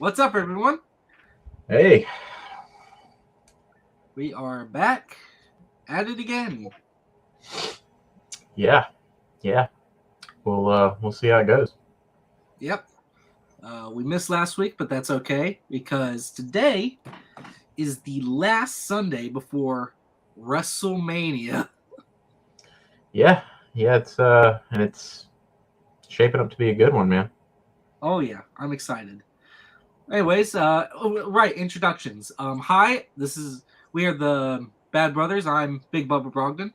What's up, everyone? Hey, We are back at it again. yeah, yeah. We'll see how it goes. Yep. We missed last week, but that's okay because today is the last Sunday before WrestleMania. Yeah, yeah. It's shaping up to be a good one, man. Oh yeah, I'm excited. Anyways, right, introductions. Hi, we are the Bad Brothers. I'm Big Bubba Brogdon.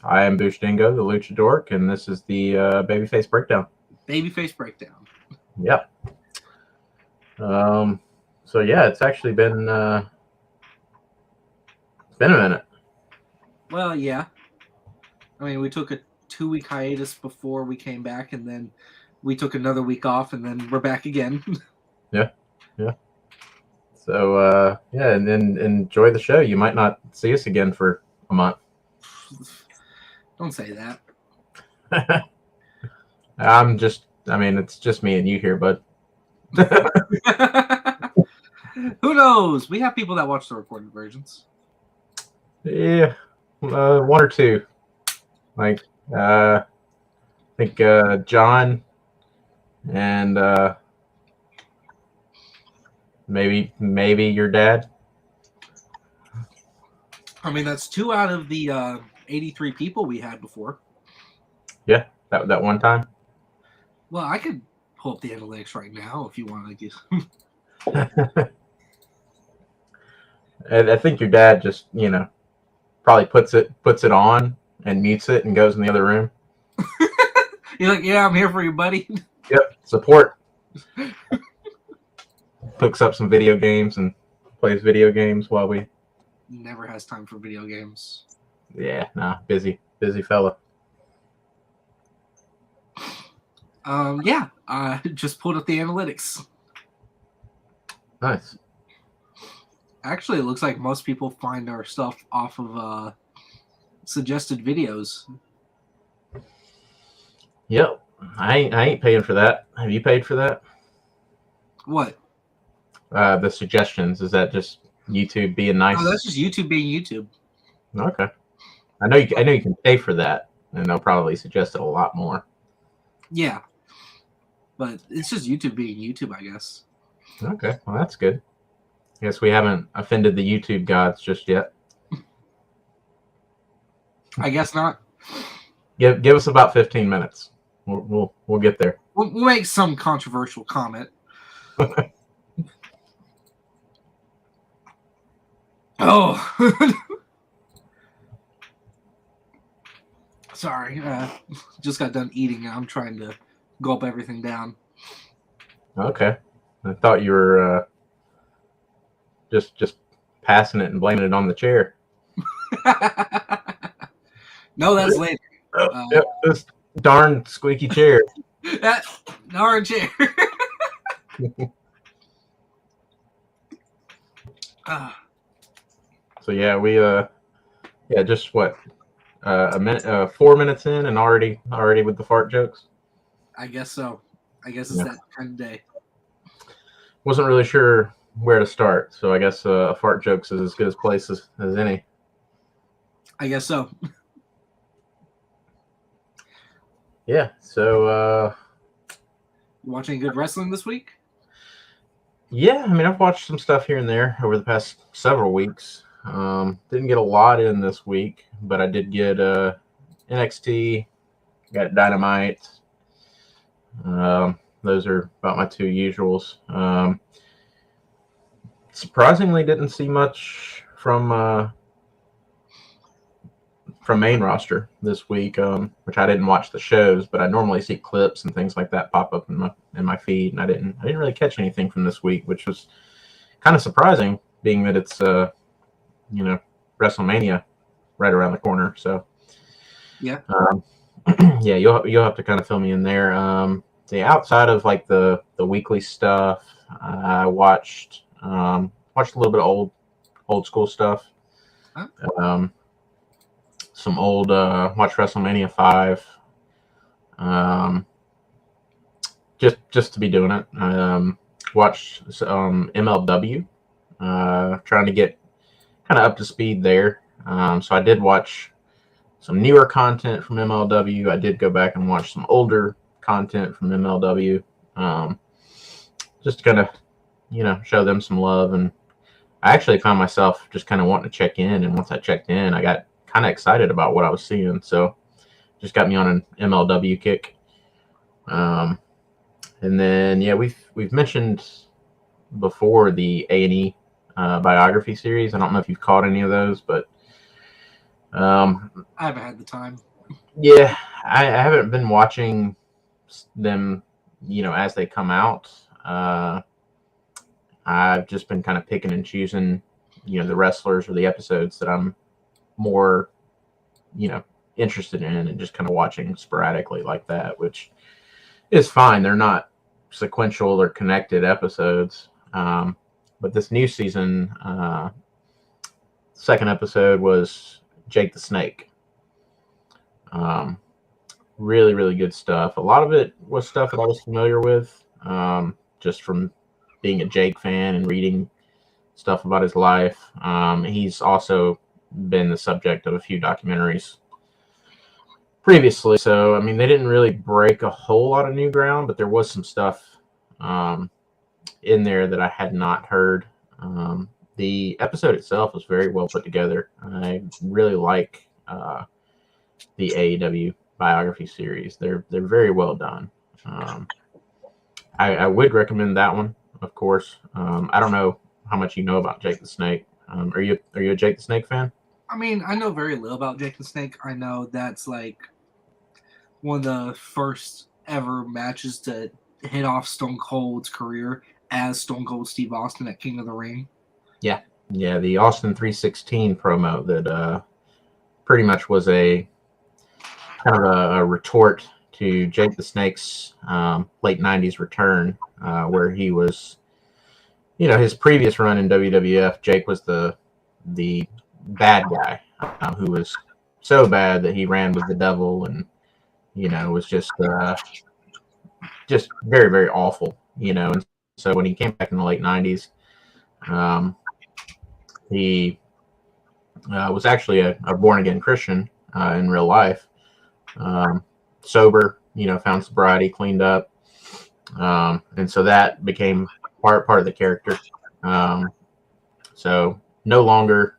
I am Boosh Dingo, the Luchador, and this is the Babyface breakdown. Babyface Breakdown. Yep. So yeah, it's actually been a minute. Well, yeah. I mean, we took a 2-week hiatus before we came back, and then we took another week off, and then we're back again. Yeah, yeah. So yeah, and then enjoy the show. You might not see us again for a month. Don't say that. I mean, it's just me and you here, but Who knows? We have people that watch the recorded versions. yeah, one or two. Like I think John and maybe your dad. I mean, that's 2 out of the 83 people we had before. Yeah, that one time. Well, I could pull up the analytics right now if you want to. I think your dad just probably puts it on and mutes it and goes in the other room. You're like, yeah, I'm here for you, buddy. Yep, support. Hooks up some video games and plays video games while we. Never has time for video games. Yeah, nah, busy fella. Yeah, I just pulled up the analytics. Nice. Actually, it looks like most people find our stuff off of suggested videos. Yep, I ain't paying for that. Have you paid for that? What? The suggestions, is that just YouTube being nice? Oh, that's just YouTube being YouTube. Okay. I know you can pay for that, and they'll probably suggest it a lot more. Yeah, but it's just YouTube being YouTube, I guess. Okay, well that's good. I guess we haven't offended the YouTube gods just yet. I guess not. Give us about 15 minutes. We'll get there. We'll make some controversial comment. Oh, sorry. Just got done eating. I'm trying to gulp everything down. Okay, I thought you were just passing it and blaming it on the chair. No, that's later. Yep, this darn squeaky chair. That darn chair. So yeah, we just what a minute, 4 minutes in, and already with the fart jokes. I guess so. I guess it's that kind of day. Wasn't really sure where to start, so I guess fart jokes is as good a place as any. I guess so. Yeah. So You watching good wrestling this week? yeah, I mean I've watched some stuff here and there over the past several weeks. Didn't get a lot in this week, but I did get NXT, got Dynamite. Those are about my two usuals. Surprisingly, didn't see much from main roster this week, which I didn't watch the shows, but I normally see clips and things like that pop up in my feed, and I didn't really catch anything from this week, which was kind of surprising, being that it's WrestleMania right around the corner. So Yeah. Yeah, you'll have to kind of fill me in there. Outside of like the weekly stuff, I watched a little bit of old school stuff. Huh? Some old watch WrestleMania 5. Just to be doing it. watched MLW, trying to get kind of up to speed there. So I did watch some newer content from MLW. I did go back and watch some older content from MLW, just to kind of, show them some love. And I actually found myself just kind of wanting to check in. And once I checked in, I got kind of excited about what I was seeing. So just got me on an MLW kick. And then, we've mentioned before the A&E biography series. I don't know if you've caught any of those, but I haven't had the time. Yeah, I haven't been watching them, as they come out. I've just been kind of picking and choosing, the wrestlers or the episodes that I'm more, interested in, and just kind of watching sporadically like that, which is fine. They're not sequential or connected episodes. But this new season, second episode was Jake the Snake. Really, really good stuff. A lot of it was stuff that I was familiar with, just from being a Jake fan and reading stuff about his life. He's also been the subject of a few documentaries previously. So, I mean, they didn't really break a whole lot of new ground, but there was some stuff in there that I had not heard. The episode itself was very well put together. I really like the AEW biography series. They're very well done. I would recommend that one, of course. I don't know how much you know about Jake the Snake. Are you a Jake the Snake fan? I mean, I know very little about Jake the Snake. I know that's like one of the first ever matches to hit off Stone Cold's career as Stone Cold Steve Austin at King of the Ring. Yeah, the Austin 316 promo that pretty much was a kind of a retort to Jake the Snake's late 90s return, where he was, his previous run in WWF, Jake was the bad guy who was so bad that he ran with the devil and, was just very, very awful, And so when he came back in the late 90s, he was actually a born-again Christian in real life. Sober, found sobriety, cleaned up. And so that became part of the character. So no longer,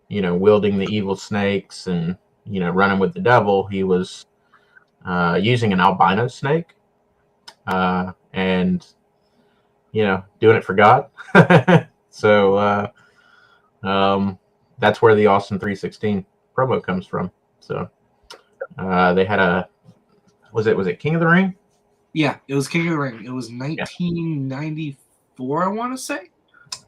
wielding the evil snakes and, running with the devil. He was using an albino snake and, doing it for God. So that's where the Austin 316 promo comes from. So they had was it King of the Ring? Yeah, it was King of the Ring. It was 1994, I want to say.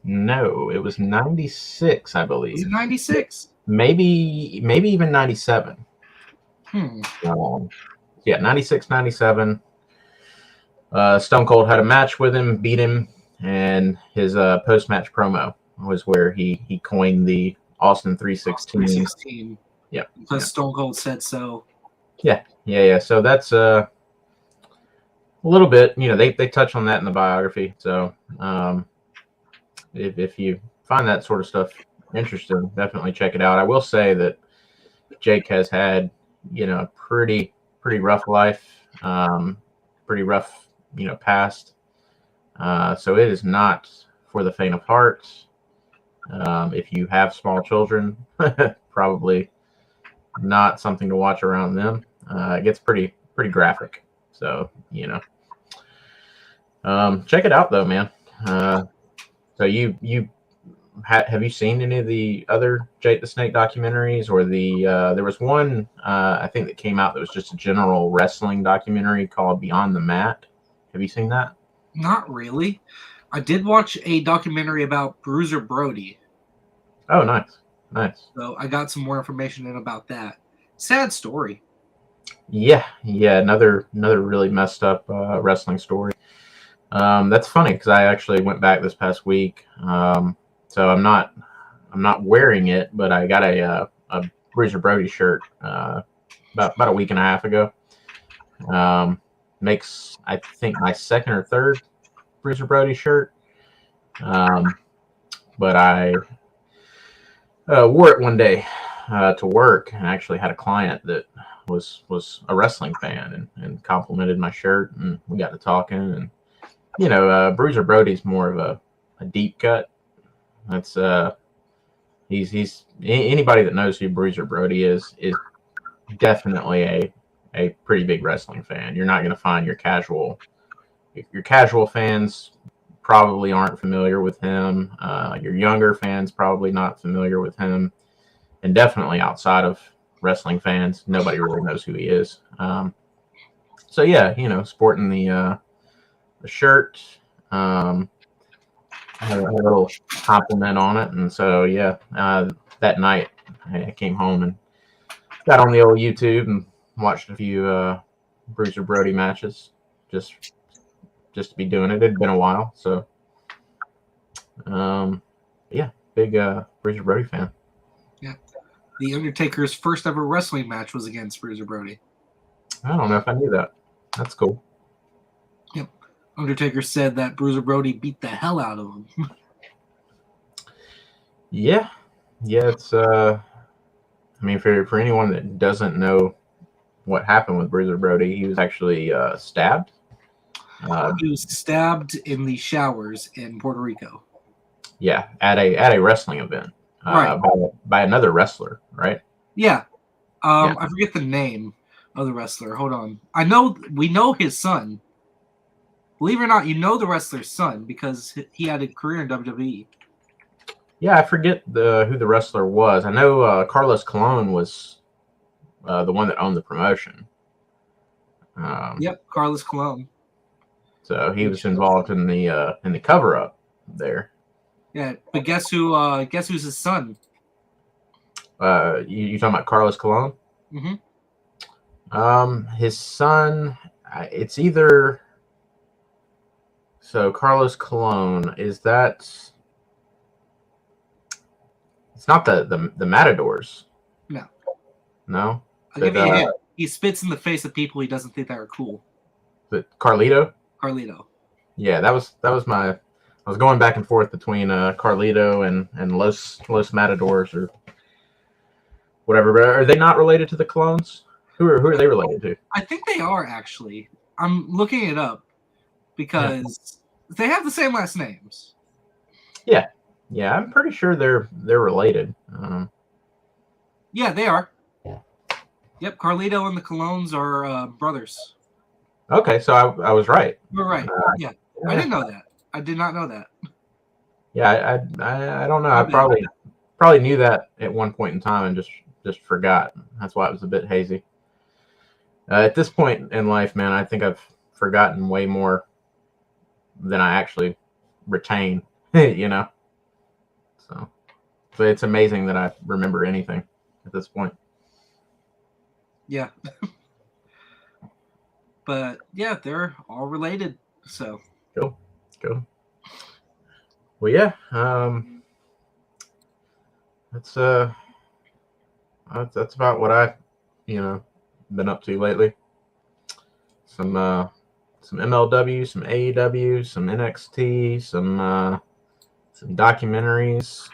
No, it was 96, I believe. Was it 96? Maybe even 97. Yeah, 96, 97. Stone Cold had a match with him, beat him, and his post-match promo was where he coined the Austin 316. 316. Yeah. Because Stone Cold said so. Yeah. So that's a little bit, they touch on that in the biography. So if you find that sort of stuff interesting, definitely check it out. I will say that Jake has had, a pretty rough life, pretty rough, past. So it is not for the faint of heart. If you have small children, probably not something to watch around them. It gets pretty graphic. So, check it out though, man. So you have you seen any of the other Jake the Snake documentaries, or there was one I think that came out that was just a general wrestling documentary called Beyond the Mat. Have you seen that? Not really. I did watch a documentary about Bruiser Brody. Oh, nice. So I got some more information in about that. Sad story. Yeah, another really messed up wrestling story. That's funny because I actually went back this past week. So I'm not wearing it, but I got a Bruiser Brody shirt about a week and a half ago. Makes, I think, my second or third Bruiser Brody shirt, but I wore it one day to work, and I actually had a client that was a wrestling fan and complimented my shirt, and we got to talking. And Bruiser Brody's more of a deep cut. That's he's anybody that knows who Bruiser Brody is definitely a pretty big wrestling fan. You're not going to find your casual fans probably aren't familiar with him. Your younger fans probably not familiar with him, and definitely outside of wrestling fans, nobody really knows who he is. So yeah, sporting the shirt. I had a little compliment on it, and so yeah, that night I came home and got on the old YouTube and watched a few Bruiser Brody matches, just to be doing it. It had been a while, so yeah, big Bruiser Brody fan. Yeah, The Undertaker's first ever wrestling match was against Bruiser Brody. I don't know if I knew that. That's cool. Yep. Undertaker said that Bruiser Brody beat the hell out of him. Yeah, it's I mean, for anyone that doesn't know what happened with Bruiser Brody, he was actually stabbed. He was stabbed in the showers in Puerto Rico. Yeah, at a wrestling event, right, by another wrestler, right? Yeah. I forget the name of the wrestler. Hold on. We know his son. Believe it or not, you know the wrestler's son because he had a career in WWE. Yeah, I forget who the wrestler was. I know Carlos Colon was the one that owned the promotion. Yep, Carlos Colon. So he was involved in the cover up there. Yeah, but guess who's his son? You talking about Carlos Colon? Mm-hmm. His son, it's either. So Carlos Colon, is that? It's not the Matadors. No. No. I'll give you a hint. He spits in the face of people he doesn't think that are cool. But Carlito. Yeah, that was my. I was going back and forth between Carlito and Los Matadors or whatever. But are they not related to the Clones? Who are they related to? I think they are actually. I'm looking it up because they have the same last names. Yeah, I'm pretty sure they're related. Yeah, they are. Yep, Carlito and the Colones are brothers. Okay, so I was right. You're right. Yeah, I didn't know that. I did not know that. Yeah, I don't know. I probably knew that at one point in time and just forgot. That's why it was a bit hazy. At this point in life, man, I think I've forgotten way more than I actually retain. So it's amazing that I remember anything at this point. Yeah. But yeah, they're all related. So cool. Well, yeah. That's about what I've been up to lately. Some MLW, some AEW, some NXT, some documentaries.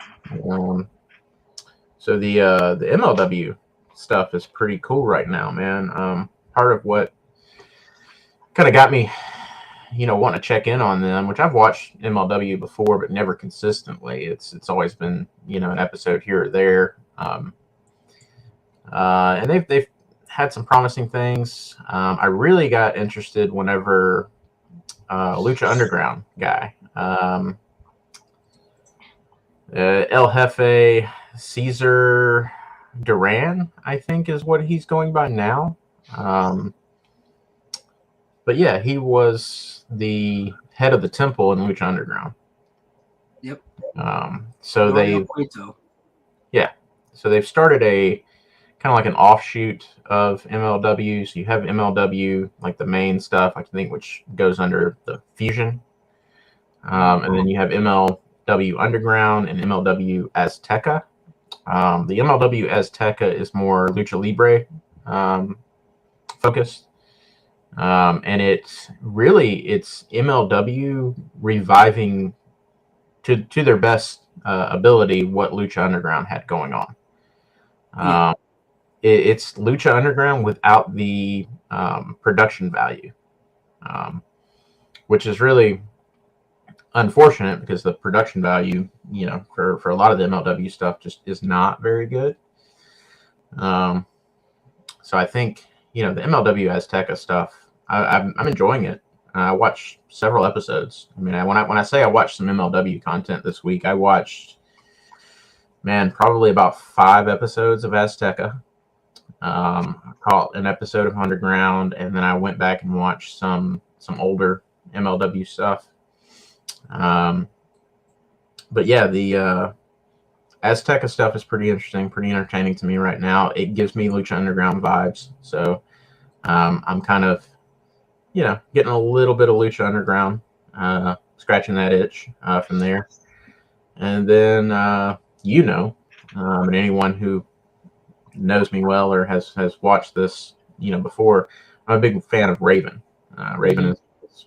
So the MLW stuff is pretty cool right now, man. Part of what kind of got me, wanting to check in on them, which I've watched MLW before, but never consistently. It's always been, an episode here or there. And they've had some promising things. I really got interested whenever Lucha Underground guy, El Jefe Cesar Duran, I think is what he's going by now. But yeah, he was the head of the temple in Lucha Underground. Yep. So they've started a kind of like an offshoot of MLW. So you have MLW, like the main stuff, I think, which goes under the Fusion. And then you have MLW Underground and MLW Azteca. The MLW Azteca is more Lucha Libre focused. And it's MLW reviving to their best ability what Lucha Underground had going on. Yeah. It's Lucha Underground without the production value, which is really unfortunate because the production value, for a lot of the MLW stuff just is not very good. So I think, the MLW Azteca stuff, I'm enjoying it. I watched several episodes. I mean, when I say I watched some MLW content this week, I watched, probably about 5 episodes of Azteca. I caught an episode of Underground, and then I went back and watched some older MLW stuff. But yeah, the Azteca stuff is pretty interesting, pretty entertaining to me right now. It gives me Lucha Underground vibes, so I'm kind of, getting a little bit of Lucha Underground, scratching that itch from there. And then, and anyone who knows me well or has watched this, before, I'm a big fan of Raven. Raven is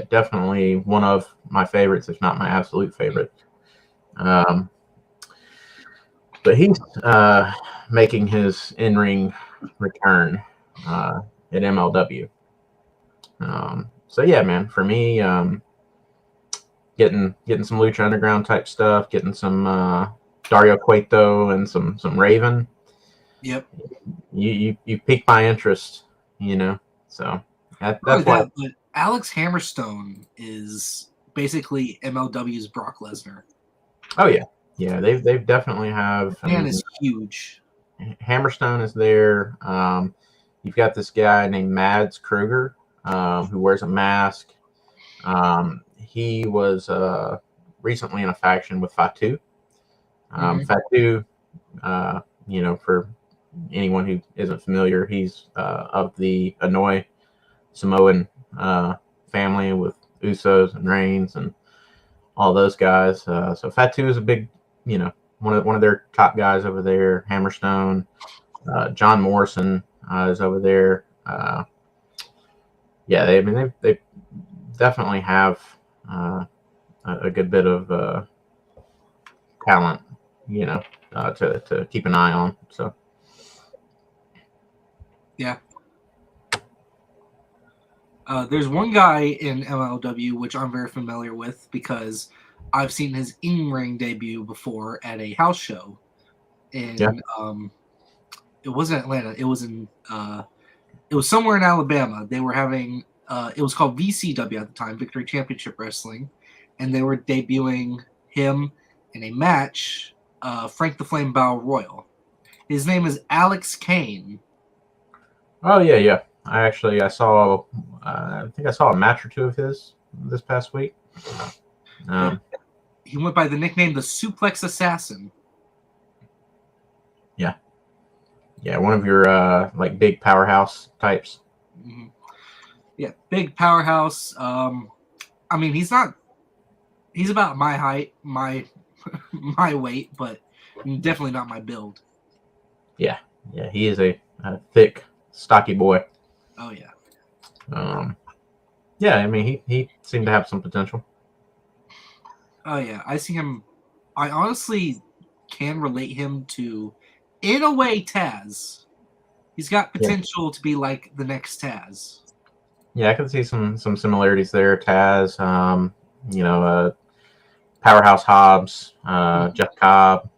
definitely one of my favorites, if not my absolute favorite. But he's making his in-ring return at MLW. So yeah, man, for me, getting some Lucha Underground type stuff, getting some Dario Cueto and some Raven. Yep. You piqued my interest, So that's why. But Alex Hammerstone is basically MLW's Brock Lesnar. Oh yeah, they've definitely have. Man is huge. Hammerstone is there. You've got this guy named Mads Kruger, who wears a mask. He was recently in a faction with Fatu. Fatu, for anyone who isn't familiar, he's of the Hanoi Samoan family with Usos and Reigns and all those guys. So Fatu is a big, one of their top guys over there. Hammerstone, John Morrison is over there. They definitely have a good bit of talent, to keep an eye on. So yeah. There's one guy in MLW which I'm very familiar with because I've seen his in-ring debut before at a house show. It wasn't Atlanta. It was somewhere in Alabama. They were having it was called VCW at the time, Victory Championship Wrestling, and they were debuting him in a match, Frank the Flame Battle Royal. His name is Alex Kane. Oh yeah. I think I saw a match or two of his this past week. He went by the nickname the Suplex Assassin. Yeah, one of your big powerhouse types. Mm-hmm. Yeah, big powerhouse. I mean, he's about my height, my weight, but definitely not my build. Yeah, he is a thick, stocky boy. Oh yeah. I mean, he seemed to have some potential. Oh yeah, I see him. I honestly can relate him to, in a way, Taz. He's got potential to be like the next Taz. Yeah, I can see some similarities there. Taz, Powerhouse Hobbs, Jeff Cobb,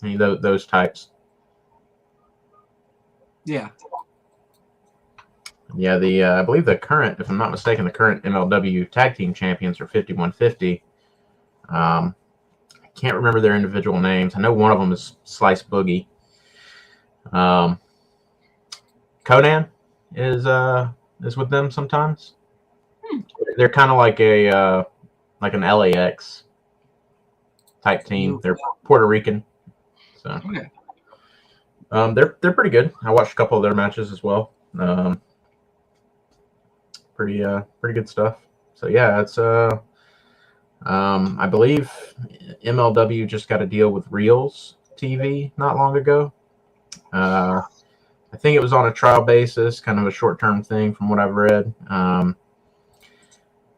those types. Yeah. Yeah, I believe the current, if I'm not mistaken, the current MLW tag team champions are 5150. I can't remember their individual names. I know one of them is Slice Boogie. Conan is with them sometimes. They're kind of like an LAX type team. They're Puerto Rican, so okay. They're pretty good. I watched a couple of their matches as well. Pretty good stuff. So yeah, it's I believe MLW just got a deal with Reels TV not long ago. I think it was on a trial basis, kind of a short-term thing from what I've read.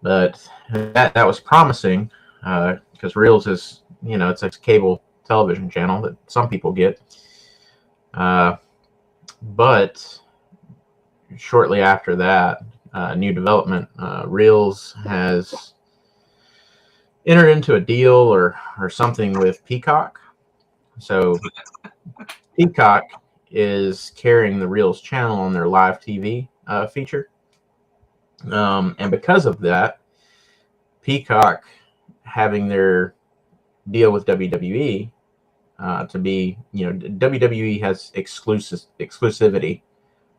But that was promising because Reels is, it's a cable television channel that some people get. But shortly after that, new development, Reels has entered into a deal or something with Peacock. So Peacock is carrying the Reels channel on their live TV feature. And because of that, Peacock having their deal with WWE to be, WWE has exclusivity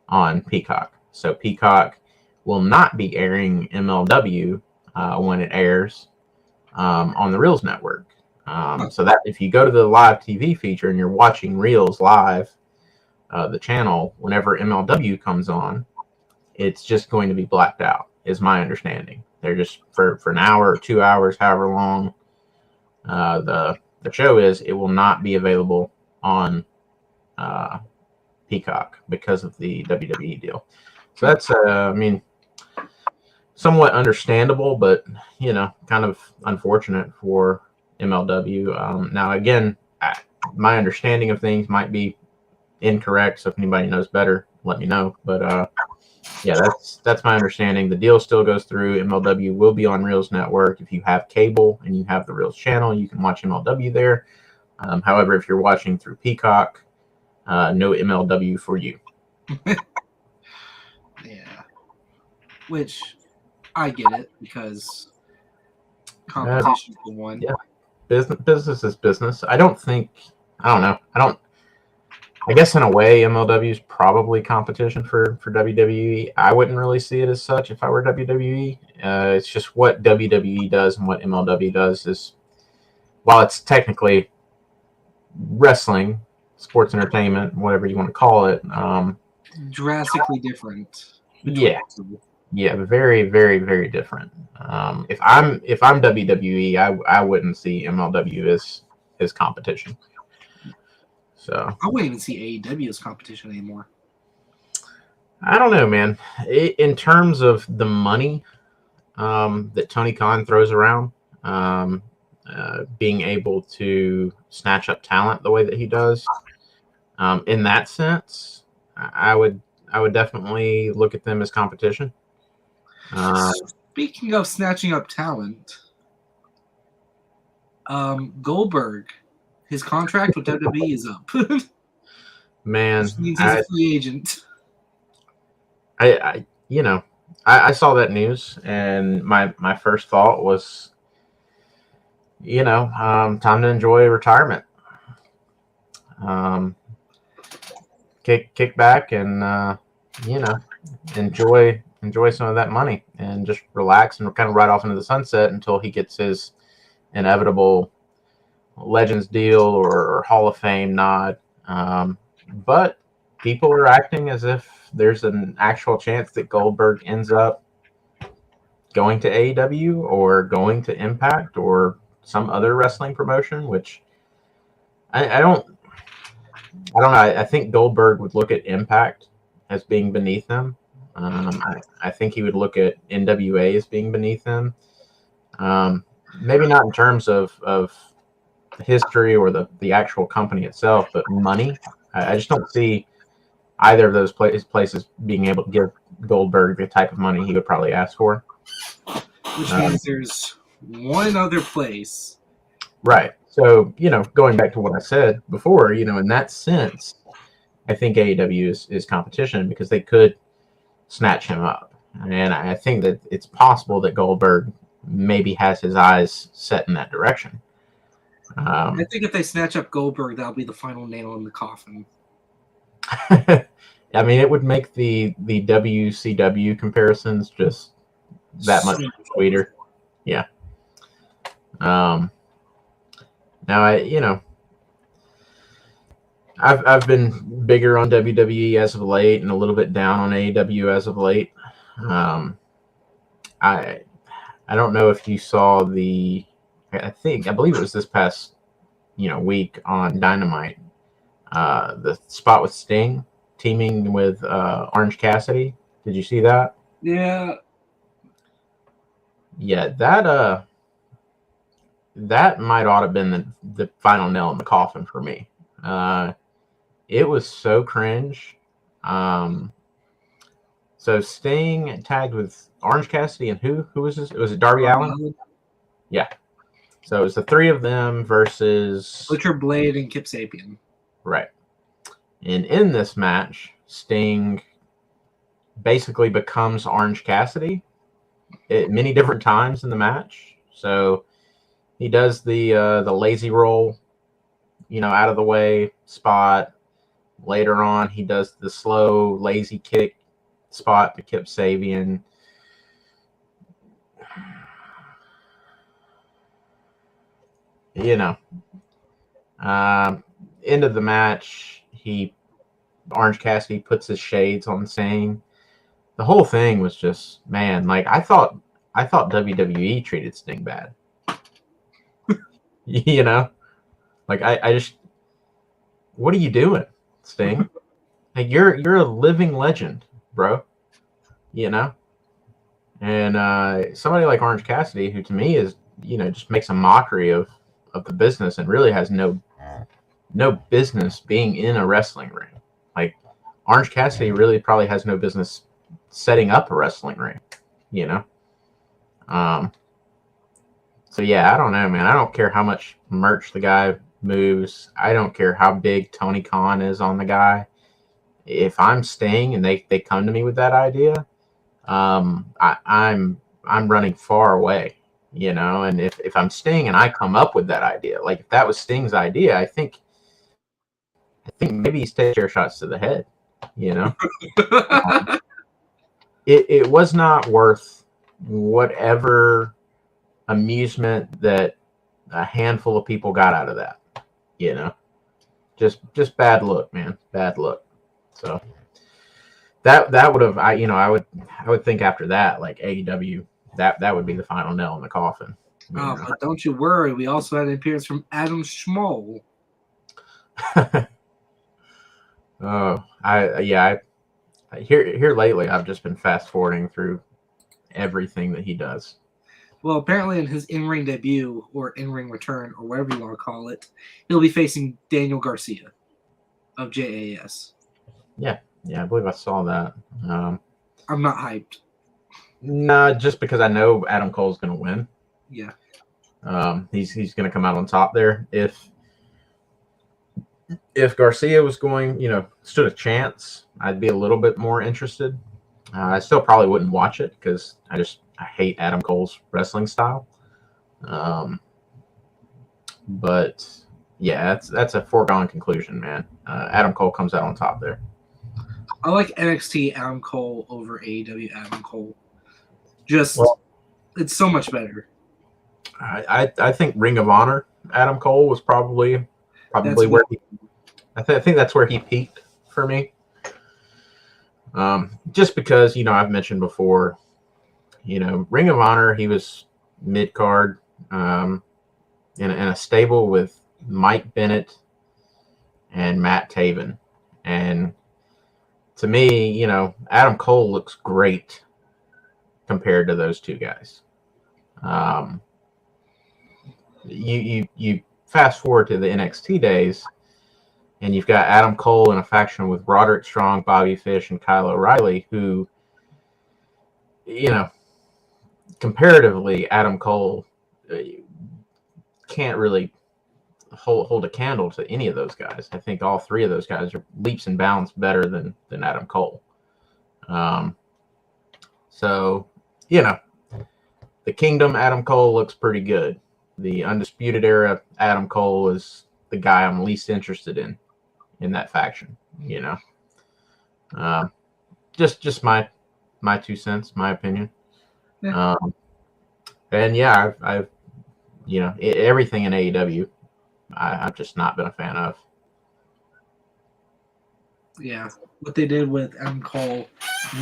on Peacock. So Peacock will not be airing MLW when it airs on the Reels network. So that if you go to the live TV feature and you're watching Reels live, the channel, whenever MLW comes on, it's just going to be blacked out, is my understanding. They're just for an hour or 2 hours, however long the show is, it will not be available on Peacock because of the WWE deal. So that's, somewhat understandable, but kind of unfortunate for MLW. Now, again, my understanding of things might be incorrect, so if anybody knows better, let me know. But yeah, that's my understanding. The deal still goes through. MLW will be on Reels Network. If you have cable and you have the Reels channel, you can watch MLW there. However, if you're watching through Peacock, no MLW for you. Yeah, which I get it because competition for one. Yeah, business is business. I don't know. I guess in a way, MLW is probably competition for WWE. I wouldn't really see it as such if I were WWE. It's just what WWE does and what MLW does is, while it's technically wrestling, sports entertainment, whatever you want to call it, drastically different. Yeah, very, very, very different. If I'm WWE, I wouldn't see MLW as competition. So I wouldn't even see AEW as competition anymore. I don't know, man. In terms of the money that Tony Khan throws around, being able to snatch up talent the way that he does, in that sense, I would definitely look at them as competition. Speaking of snatching up talent, Goldberg, his contract with WWE is up. Man, which means he's a free agent. I saw that news, and my first thought was, time to enjoy retirement. Kick back and enjoy some of that money and just relax and kind of ride off into the sunset until he gets his inevitable Legends deal or Hall of Fame nod. But people are acting as if there's an actual chance that Goldberg ends up going to AEW or going to Impact or some other wrestling promotion, which I don't know. I think Goldberg would look at Impact as being beneath him. I think he would look at NWA as being beneath him. Maybe not in terms of history or the actual company itself, but money. I just don't see either of those places being able to give Goldberg the type of money he would probably ask for. Which means there's one other place. Right. So, going back to what I said before, in that sense, I think AEW is competition because they could snatch him up. And I think that it's possible that Goldberg maybe has his eyes set in that direction. I think if they snatch up Goldberg, that'll be the final nail in the coffin. I mean, it would make the WCW comparisons just that much sweeter. Yeah. Now I've been bigger on WWE as of late and a little bit down on AEW as of late. I don't know if you saw I believe it was this past week on Dynamite, the spot with Sting teaming with Orange Cassidy. Did you see that? Yeah. Yeah, that might ought to have been the final nail in the coffin for me. It was so cringe. So Sting tagged with Orange Cassidy and who was this? Was it Darby Allin? Yeah. So it was the three of them versus Butcher Blade and Kip Sabian. Right. And in this match, Sting basically becomes Orange Cassidy at many different times in the match. So he does the lazy roll, out of the way spot. Later on, he does the slow lazy kick spot to Kip Sabian. End of the match, Orange Cassidy puts his shades on Sting. The whole thing was just, man, like I thought WWE treated Sting bad. Like I just, what are you doing, Sting? Like you're a living legend, bro. And somebody like Orange Cassidy, who to me is, just makes a mockery of the business and really has no business being in a wrestling ring. Like Orange Cassidy really probably has no business setting up a wrestling ring, So yeah, I don't know, man. I don't care how much merch the guy moves. I don't care how big Tony Khan is on the guy. If I'm Sting and they come to me with that idea, I'm running far away, And if I'm Sting and I come up with that idea, like if that was Sting's idea, I think maybe he's taking chair shots to the head, It was not worth whatever amusement that a handful of people got out of that, just bad look, man, bad look. So that would have, I would think after that, like AEW, that would be the final nail in the coffin. But don't you worry, we also had an appearance from Adam Schmoll. Oh, here lately, I've just been fast forwarding through everything that he does. Well, apparently in his in-ring debut or in-ring return or whatever you want to call it, he'll be facing Daniel Garcia of JAS. Yeah, I believe I saw that. I'm not hyped. Nah, just because I know Adam Cole's going to win. Yeah. He's going to come out on top there. If Garcia was going, stood a chance, I'd be a little bit more interested. I still probably wouldn't watch it because I hate Adam Cole's wrestling style. But yeah, that's a foregone conclusion, man. Adam Cole comes out on top there. I like NXT Adam Cole over AEW Adam Cole. It's so much better. I think Ring of Honor Adam Cole was probably where I think that's where he peaked for me. Just because, I've mentioned before, Ring of Honor, he was mid-card in a stable with Mike Bennett and Matt Taven. And to me, Adam Cole looks great compared to those two guys. You fast forward to the NXT days, and you've got Adam Cole in a faction with Roderick Strong, Bobby Fish, and Kyle O'Reilly, who, comparatively, Adam Cole can't really hold a candle to any of those guys. I think all three of those guys are leaps and bounds better than Adam Cole. So, the Kingdom Adam Cole looks pretty good. The Undisputed Era Adam Cole is the guy I'm least interested in that faction. Just my 2 cents, my opinion. Yeah. And yeah, I've everything in AEW, I've just not been a fan of. Yeah, what they did with Adam Cole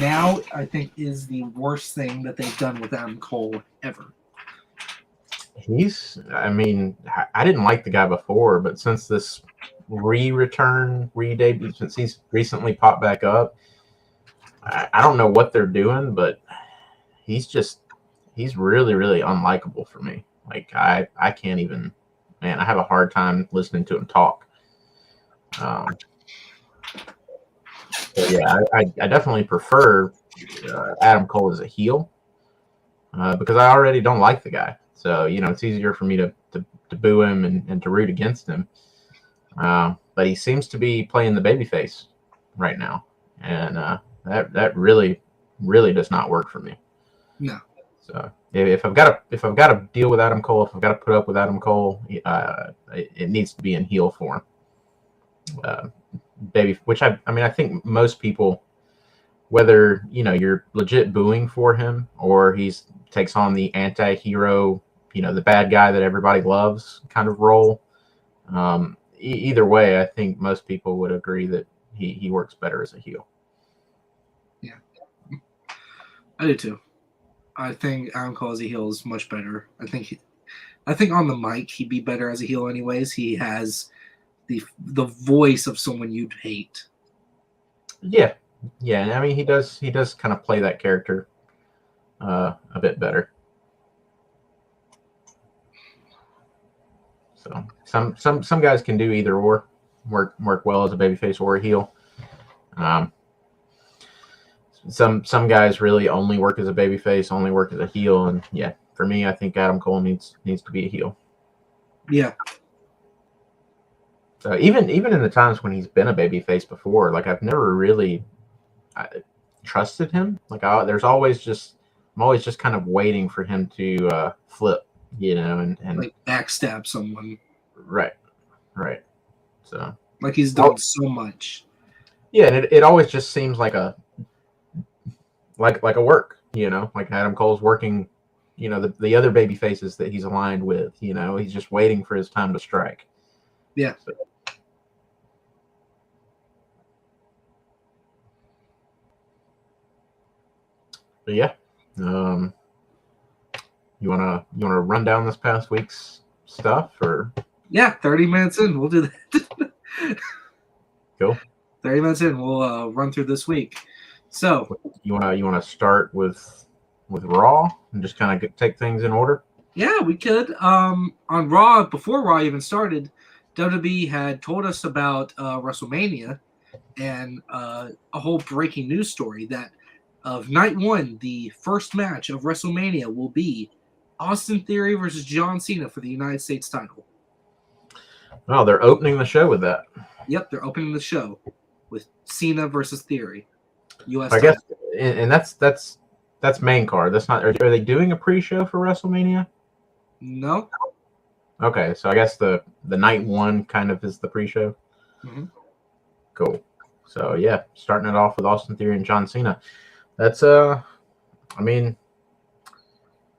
now, I think, is the worst thing that they've done with Adam Cole ever. I didn't like the guy before, but since this re-debut since he's recently popped back up. I don't know what they're doing, but he's really, really unlikable for me. Like I can't even, man, I have a hard time listening to him talk. So yeah, I definitely prefer Adam Cole as a heel because I already don't like the guy. So, it's easier for me to boo him and to root against him. But he seems to be playing the babyface right now. And that really, really does not work for me. No. So if I've got to deal with Adam Cole, if I've got to put up with Adam Cole, it needs to be in heel form. Which I think most people, whether you're legit booing for him or he's takes on the anti-hero, the bad guy that everybody loves kind of role. Either way, I think most people would agree that he works better as a heel. Yeah, I do too. I think Adam Cole as a heel is much better. I think on the mic he'd be better as a heel anyways. He has the voice of someone you'd hate. Yeah. And I mean he does kind of play that character a bit better. So some guys can do either or work well as a babyface or a heel. Some guys really only work as a babyface, only work as a heel, and yeah, for me, I think Adam Cole needs to be a heel. Yeah. So even in the times when he's been a babyface before, like I've never really trusted him. Like I'm always just kind of waiting for him to flip, and like backstab someone. Right. So like he's done so much. Yeah, and it always just seems like a work, like Adam Cole's working, the other baby faces that he's aligned with, he's just waiting for his time to strike. Yeah. So. But yeah, you wanna run down this past week's stuff, or? Yeah, 30 minutes in, we'll do that. Cool. 30 minutes in, we'll run through this week. So you wanna start with Raw and just kind of take things in order? Yeah, we could. On Raw, before Raw even started, WWE had told us about WrestleMania and a whole breaking news story that of night one, the first match of WrestleMania will be Austin Theory versus John Cena for the United States title. Well, they're opening the show with that. Yep, they're opening the show with Cena versus Theory. US I guess, and that's main card. That's not. Are they doing a pre-show for WrestleMania? No. Okay, so I guess the night one kind of is the pre-show. Mm-hmm. Cool. So yeah, starting it off with Austin Theory and John Cena. That's I mean,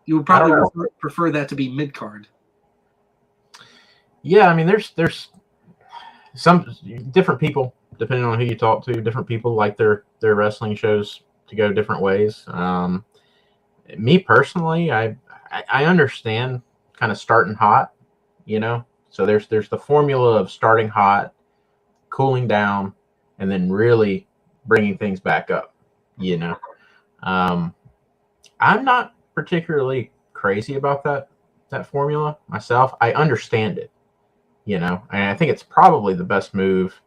you would probably prefer that to be mid card. Yeah, I mean, there's some different people, depending on who you talk to. Different people like their wrestling shows to go different ways. Me personally, I understand kind of starting hot, So there's the formula of starting hot, cooling down, and then really bringing things back up, I'm not particularly crazy about that formula myself. I understand it, and I think it's probably the best move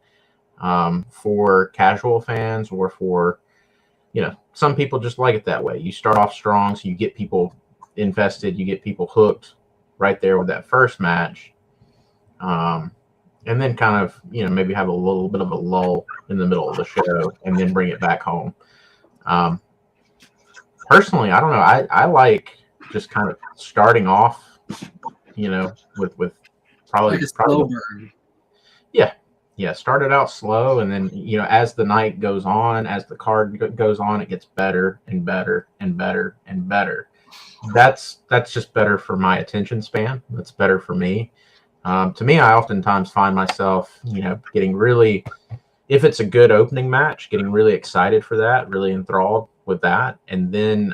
for casual fans or for, some people just like it that way. You start off strong, so you get people invested, you get people hooked right there with that first match. And then kind of, maybe have a little bit of a lull in the middle of the show and then bring it back home. Personally, I don't know. I like just kind of starting off, with probably like a slow burn. Yeah. Start it out slow, and then as the night goes on, as the card goes on, it gets better and better and better and better. That's just better for my attention span. That's better for me. To me, I oftentimes find myself, getting really, if it's a good opening match, getting really excited for that, really enthralled with that, and then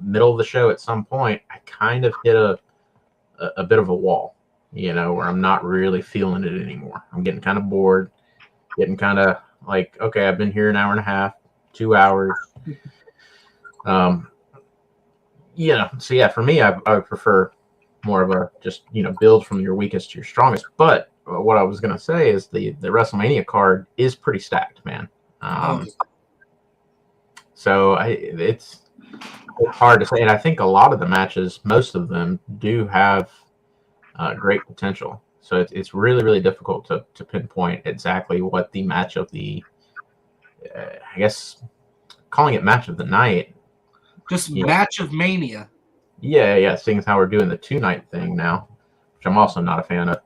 middle of the show at some point, I kind of hit a bit of a wall. where I'm not really feeling it anymore. I'm getting kind of bored, getting kind of like, okay, I've been here an hour and a half, 2 hours. So yeah, for me, I would prefer more of a just, build from your weakest to your strongest. But what I was going to say is the WrestleMania card is pretty stacked, man. So it's hard to say. And I think a lot of the matches, most of them do have great potential. So it's really, really difficult to pinpoint exactly what the match of the, I guess, calling it match of the night. Just match of Mania. Yeah. Seeing as how we're doing the 2-night thing now, which I'm also not a fan of.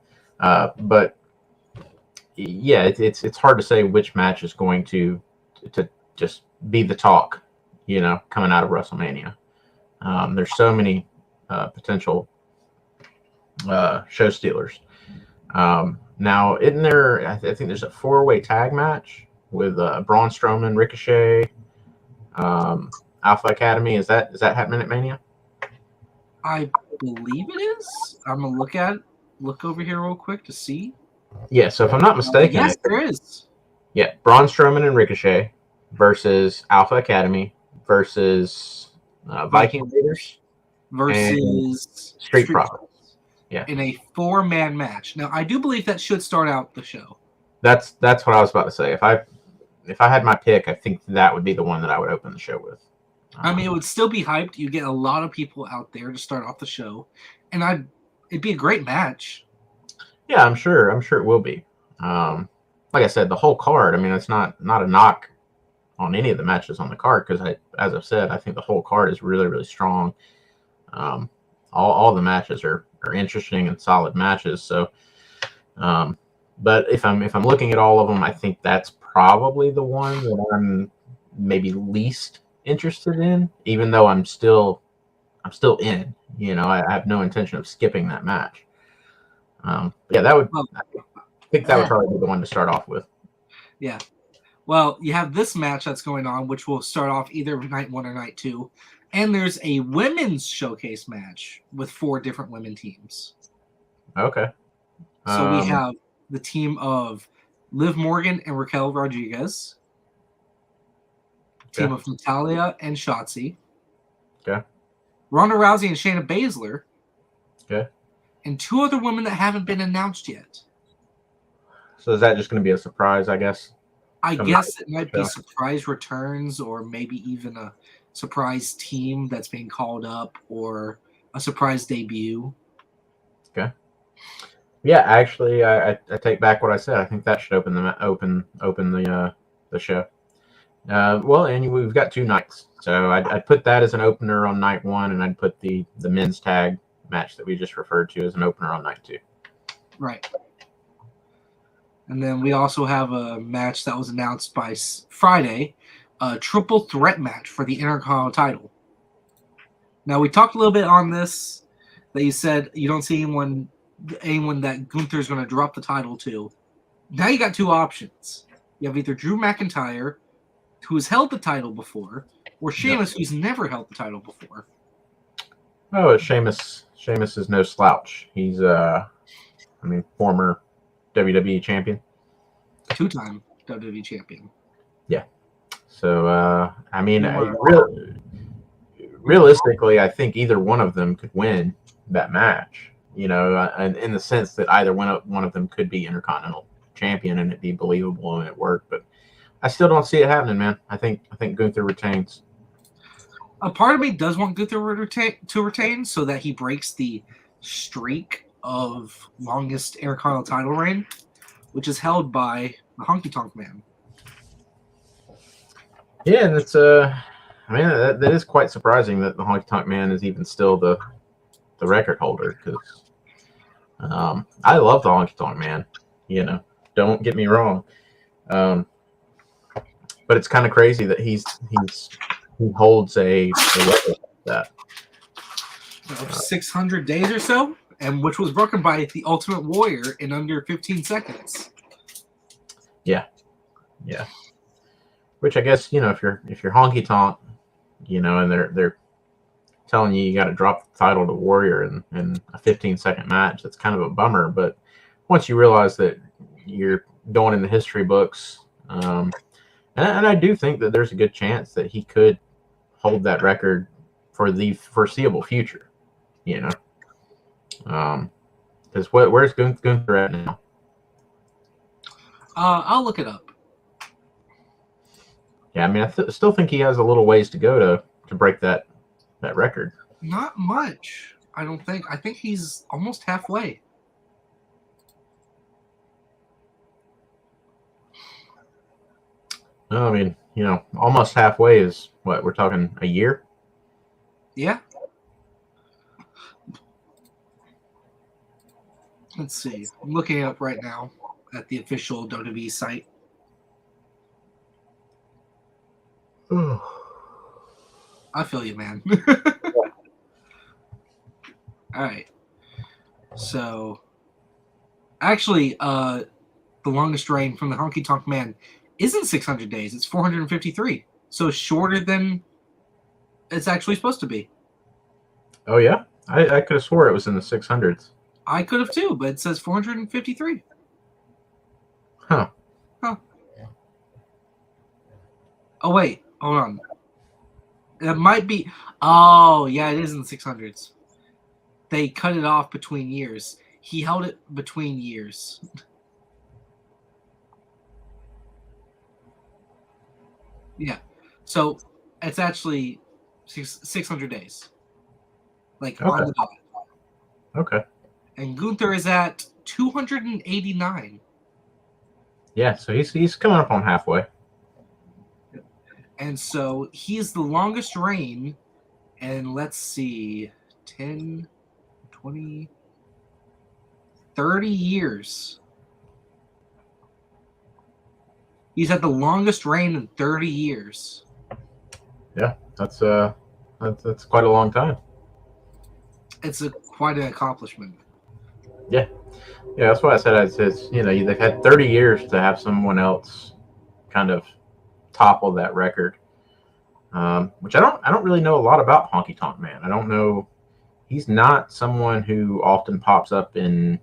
But yeah, it's hard to say which match is going to just be the talk, coming out of WrestleMania. There's so many potential show stealers. Now, isn't there? I think there's a 4-way tag match with Braun Strowman, Ricochet, Alpha Academy. Is that happening at Mania? I believe it is. I'm gonna look over here real quick to see. Yeah. So if I'm not mistaken, yes, there is. Yeah, Braun Strowman and Ricochet versus Alpha Academy versus Viking Raiders versus Street Profits. Yeah, in a 4-man match. Now, I do believe that should start out the show. That's what I was about to say. If I had my pick, I think that would be the one that I would open the show with. I mean, it would still be hyped. You get a lot of people out there to start off the show, and it'd be a great match. Yeah, I'm sure it will be. Like I said, the whole card. I mean, it's not a knock on any of the matches on the card because as I've said, I think the whole card is really, really strong. All the matches are interesting and solid matches. So, but if I'm looking at all of them, I think that's probably the one that I'm maybe least interested in. Even though I'm still in. I have no intention of skipping that match. Yeah, that would. I think that would probably be the one to start off with. Yeah. Well, you have this match that's going on, which will start off either night 1 or night 2. And there's a women's showcase match with 4 different women teams. Okay. So we have the team of Liv Morgan and Raquel Rodriguez. Team of Natalya and Shotzi. Okay. Ronda Rousey and Shayna Baszler. Okay. And 2 other women that haven't been announced yet. So is that just going to be a surprise, I guess? I guess it might be surprise returns or maybe even a surprise team that's being called up or a surprise debut. Okay. Yeah, actually, I take back what I said. I think that should open the show. Well, and we've got 2 nights, so I'd put that as an opener on night 1, and I'd put the men's tag match that we just referred to as an opener on night 2. Right. And then we also have a match that was announced by Friday, a triple threat match for the Intercontinental title. Now, we talked a little bit on this, that you said you don't see anyone that Gunther's going to drop the title to. Now you got 2 options. You have either Drew McIntyre, who has held the title before, or Sheamus, who's never held the title before. Oh, Sheamus is no slouch. He's former WWE champion. 2-time WWE champion. Yeah. So, realistically, I think either one of them could win that match. And in the sense that either one of them could be Intercontinental champion and it'd be believable and it worked. But I still don't see it happening, man. I think Gunther retains. A part of me does want Gunther to retain so that he breaks the streak of longest Intercontinental title reign, which is held by the Honky Tonk Man. Yeah, and it's that is quite surprising that the Honky Tonk Man is even still the record holder, because I love the Honky Tonk Man. Don't get me wrong, but it's kind of crazy that he holds a record like that. 600 days or so, and which was broken by the Ultimate Warrior in under 15 seconds. Yeah. Which I guess if you're Honky Tonk, and they're telling you got to drop the title to Warrior in a 15-second match. That's kind of a bummer. But once you realize that you're going in the history books, and I do think that there's a good chance that he could hold that record for the foreseeable future. You know, because where's Gunther at now? I'll look it up. Yeah, I mean, I still think he has a little ways to go to break that record. Not much, I don't think. I think he's almost halfway. No, I mean, almost halfway is what we're talking, a year? Yeah. Let's see. I'm looking it up right now at the official WWE site. I feel you, man. All right. So, actually, the longest reign from the Honky Tonk Man isn't 600 days. It's 453. So shorter than it's actually supposed to be. Oh, yeah? I could have swore it was in the 600s. I could have too, but it says 453. Huh. Oh, wait. Hold on. It might be. Oh, yeah, it is in the 600s. They cut it off between years. He held it between years. Yeah. So it's actually 600 days. Like on the dot. Okay. And Gunther is at 289. Yeah, so he's coming up on halfway. And so he's the longest reign. And let's see, 10, 20, 30 years. He's had the longest reign in 30 years. Yeah, that's quite a long time. It's quite an accomplishment. Yeah, that's why I said they've had 30 years to have someone else kind of topple that record. Which I don't really know a lot about Honky Tonk Man. I don't know. He's not someone who often pops up in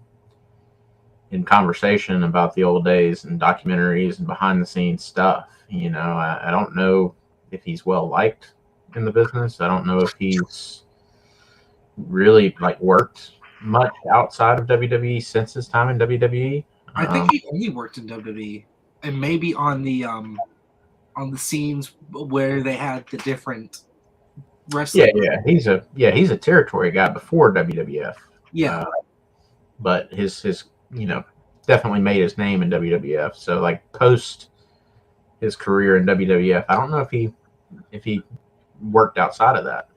conversation about the old days and documentaries and behind the scenes stuff. I don't know if he's well liked in the business. I don't know if he's really worked much outside of WWE since his time in WWE. I think he only worked in WWE and maybe on the scenes where they had the different wrestling. He's a territory guy before WWF. Yeah. But his definitely made his name in WWF. So post his career in WWF, I don't know if he worked outside of that,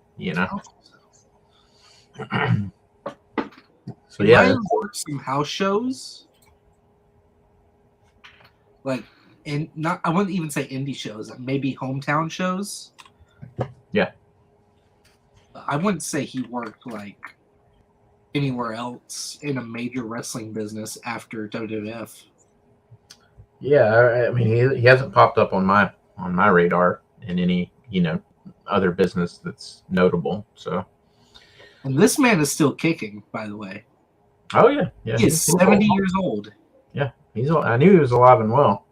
So yeah, he worked some house shows, I wouldn't even say indie shows, maybe hometown shows. Yeah, I wouldn't say he worked anywhere else in a major wrestling business after WWF. Yeah, I mean he hasn't popped up on my radar in any other business that's notable. So, and this man is still kicking, by the way. Oh yeah. He is 70 years old. Yeah, I knew he was alive and well.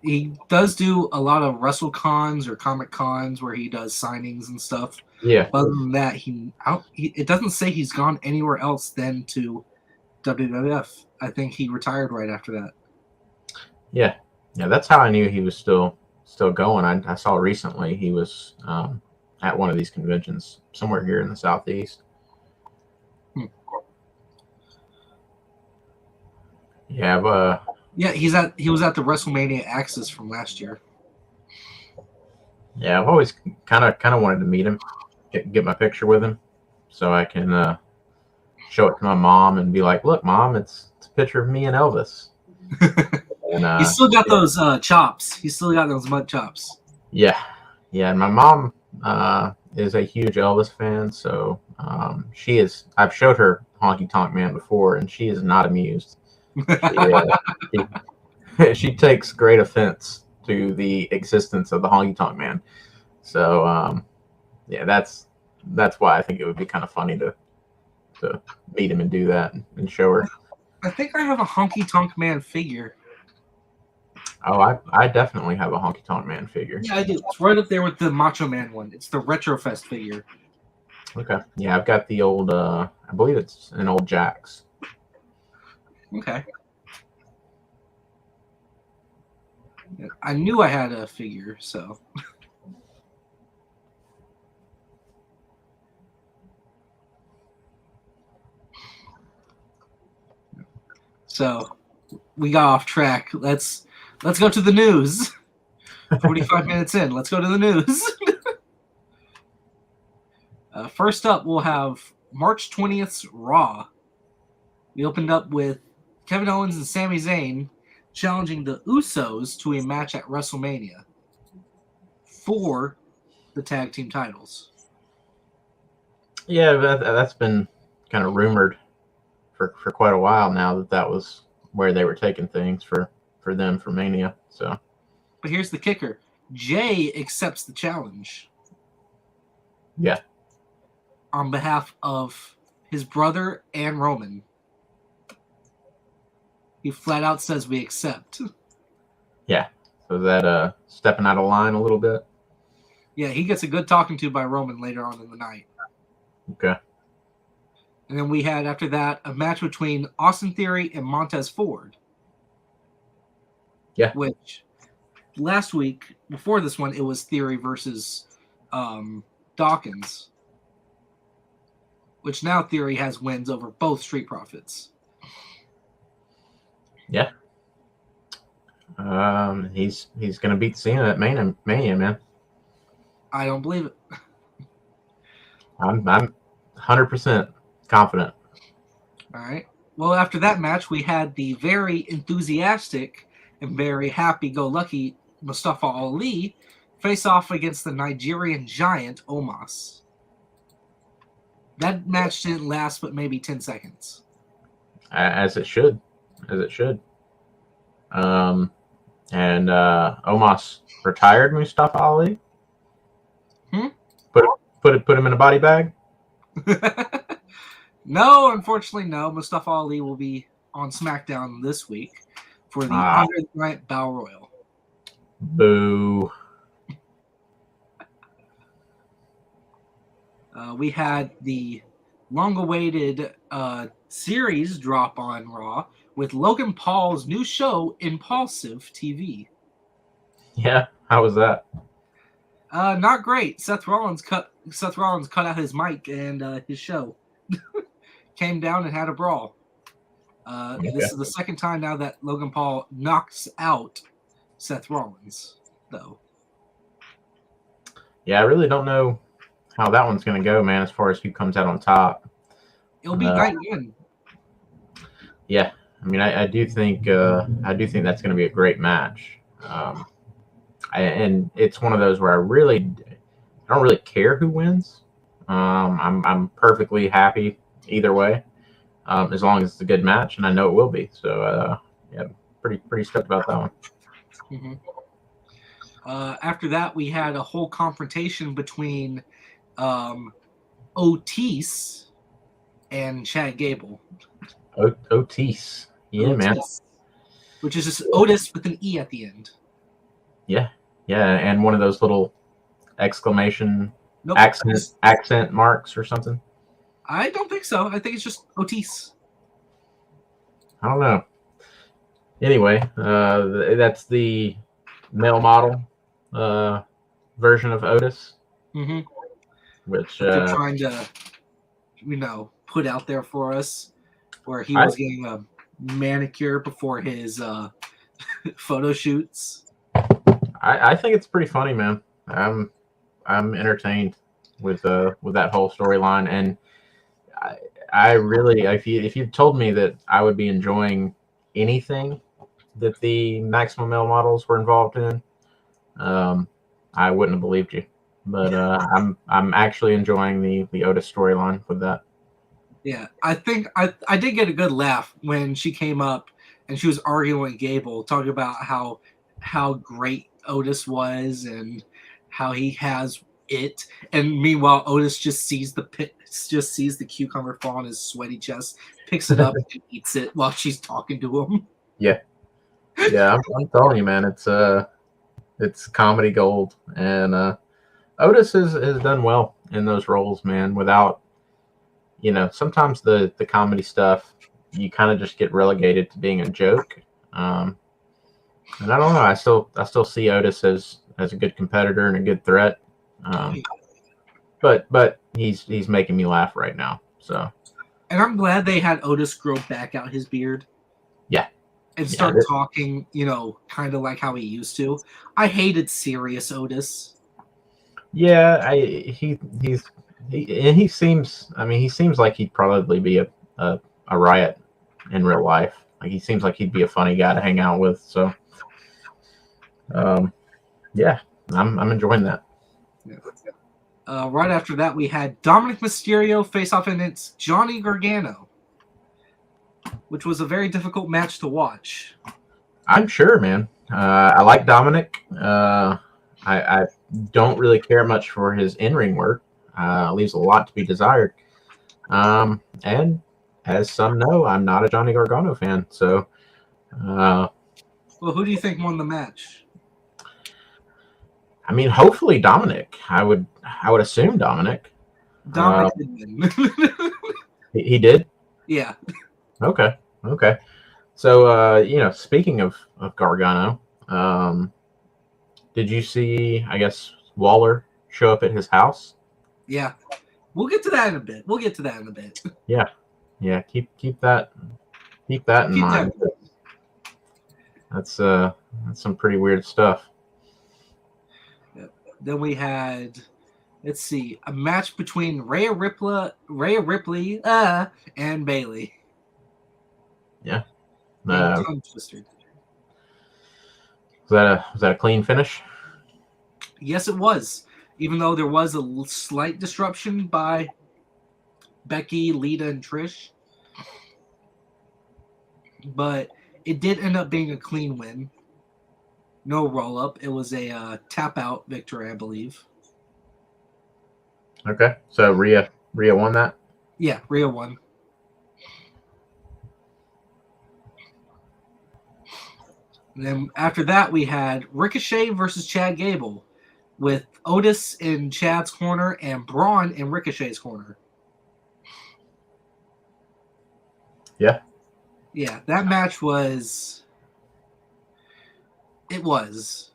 He does do a lot of Wrestle Cons or Comic Cons where he does signings and stuff. Yeah. Other than that, it doesn't say he's gone anywhere else than to WWF. I think he retired right after that. Yeah. That's how I knew he was still going. I saw recently he was at one of these conventions somewhere here in the Southeast. Yeah, but yeah, he was at the WrestleMania Axis from last year. Yeah, I've always kind of wanted to meet him, get my picture with him, so I can show it to my mom and be like, "Look, Mom, it's a picture of me and Elvis." And he's still got those chops. He's still got those mud chops. Yeah. And my mom is a huge Elvis fan, so she is. I've showed her Honky Tonk Man before, and she is not amused. She takes great offense to the existence of the Honky Tonk Man. So yeah, that's why I think it would be kind of funny to meet him and do that and show her. I think I have a Honky Tonk Man figure. Oh, I definitely have a Honky Tonk Man figure. Yeah, I do. It's right up there with the Macho Man one. It's the Retrofest figure. Okay. Yeah, I've got the old, I believe it's an old Jax. Okay. I knew I had a figure, so. So we got off track. Let's go to the news. 45 minutes in. Let's go to the news. First up, we'll have March 20th's Raw. We opened up with Kevin Owens and Sami Zayn challenging the Usos to a match at WrestleMania for the tag team titles. Yeah, that's been kind of rumored for quite a while now that was where they were taking things for them for Mania. So, but here's the kicker: Jay accepts the challenge. Yeah. On behalf of his brother and Roman. He flat out says we accept. Yeah. So is that stepping out of line a little bit? Yeah, he gets a good talking to by Roman later on in the night. Okay. And then we had, after that, a match between Austin Theory and Montez Ford. Yeah. Which, last week, before this one, it was Theory versus Dawkins. Which now Theory has wins over both Street Profits. Yeah. He's going to beat Cena at Mania, man. I don't believe it. I'm 100% confident. All right. Well, after that match, we had the very enthusiastic and very happy-go-lucky Mustafa Ali face off against the Nigerian giant Omos. That match didn't last but maybe 10 seconds. As it should. And Omos retired Mustafa Ali. Put him in a body bag. No, unfortunately, no. Mustafa Ali will be on SmackDown this week for the Andre the Giant Battle Royal. Boo. We had the long-awaited series drop on Raw with Logan Paul's new show, Impulsive TV. Yeah, how was that? Not great. Seth Rollins cut out his mic and his show. Came down and had a brawl. Okay. This is the second time now that Logan Paul knocks out Seth Rollins, though. Yeah, I really don't know how that one's going to go, man, as far as who comes out on top. It'll be night one. Yeah, I mean, I do think that's going to be a great match. And it's one of those where I don't really care who wins. I'm perfectly happy either way, as long as it's a good match, and I know it will be. So yeah, pretty stoked about that one. Mm-hmm. After that, we had a whole confrontation between Otis and Chad Gable. Otis. Yeah, Otis, man. which is just Otis with an E at the end. Yeah, and one of those little exclamation accent marks or something. I don't think so. I think it's just Otis. I don't know. Anyway, that's the male model version of Otis, which they're trying to, put out there for us, where he was getting a manicure before his photo shoots. I think it's pretty funny, man. I'm entertained with that whole storyline, and I really, if you told me that I would be enjoying anything that the Maximum Male models were involved in, I wouldn't have believed you. But I'm actually enjoying the Otis storyline with that. Yeah, I think I did get a good laugh when she came up and she was arguing with Gable, talking about how great Otis was and how he has it, and meanwhile Otis just sees the cucumber fall on his sweaty chest, picks it up and eats it while she's talking to him. Yeah, yeah. I'm telling you, man, it's comedy gold, and Otis has done well in those roles, man. Without, sometimes the comedy stuff, you kind of just get relegated to being a joke. And I don't know. I still see Otis as a good competitor and a good threat. But he's making me laugh right now. So. And I'm glad they had Otis grow back out his beard. Yeah. And start talking, kind of like how he used to. I hated serious Otis. Yeah, he seems. I mean, he seems like he'd probably be a riot in real life. Like, he seems like he'd be a funny guy to hang out with. So, yeah, I'm enjoying that. Yeah. Right after that, we had Dominic Mysterio face off against Johnny Gargano, which was a very difficult match to watch. I'm sure, man. I like Dominic. I don't really care much for his in-ring work. Leaves a lot to be desired. And as some know, I'm not a Johnny Gargano fan. So, well, who do you think won the match? I mean, hopefully Dominic. I would assume Dominic. Dominic did win. He did? Yeah. Okay. So, speaking of Gargano, did you see, I guess, Waller show up at his house? Yeah. We'll get to that in a bit. Yeah. Keep that in mind. That's some pretty weird stuff. Then we had, let's see, a match between Rhea Ripley and Bayley. Yeah. Tongue twister. Was that a clean finish? Yes, it was. Even though there was a slight disruption by Becky, Lita, and Trish. But it did end up being a clean win. No roll-up. It was a tap-out victory, I believe. Okay. So Rhea won that? Yeah, Rhea won. And then after that, we had Ricochet versus Chad Gable with Otis in Chad's corner and Braun in Ricochet's corner. Yeah. Yeah, that match was... It was.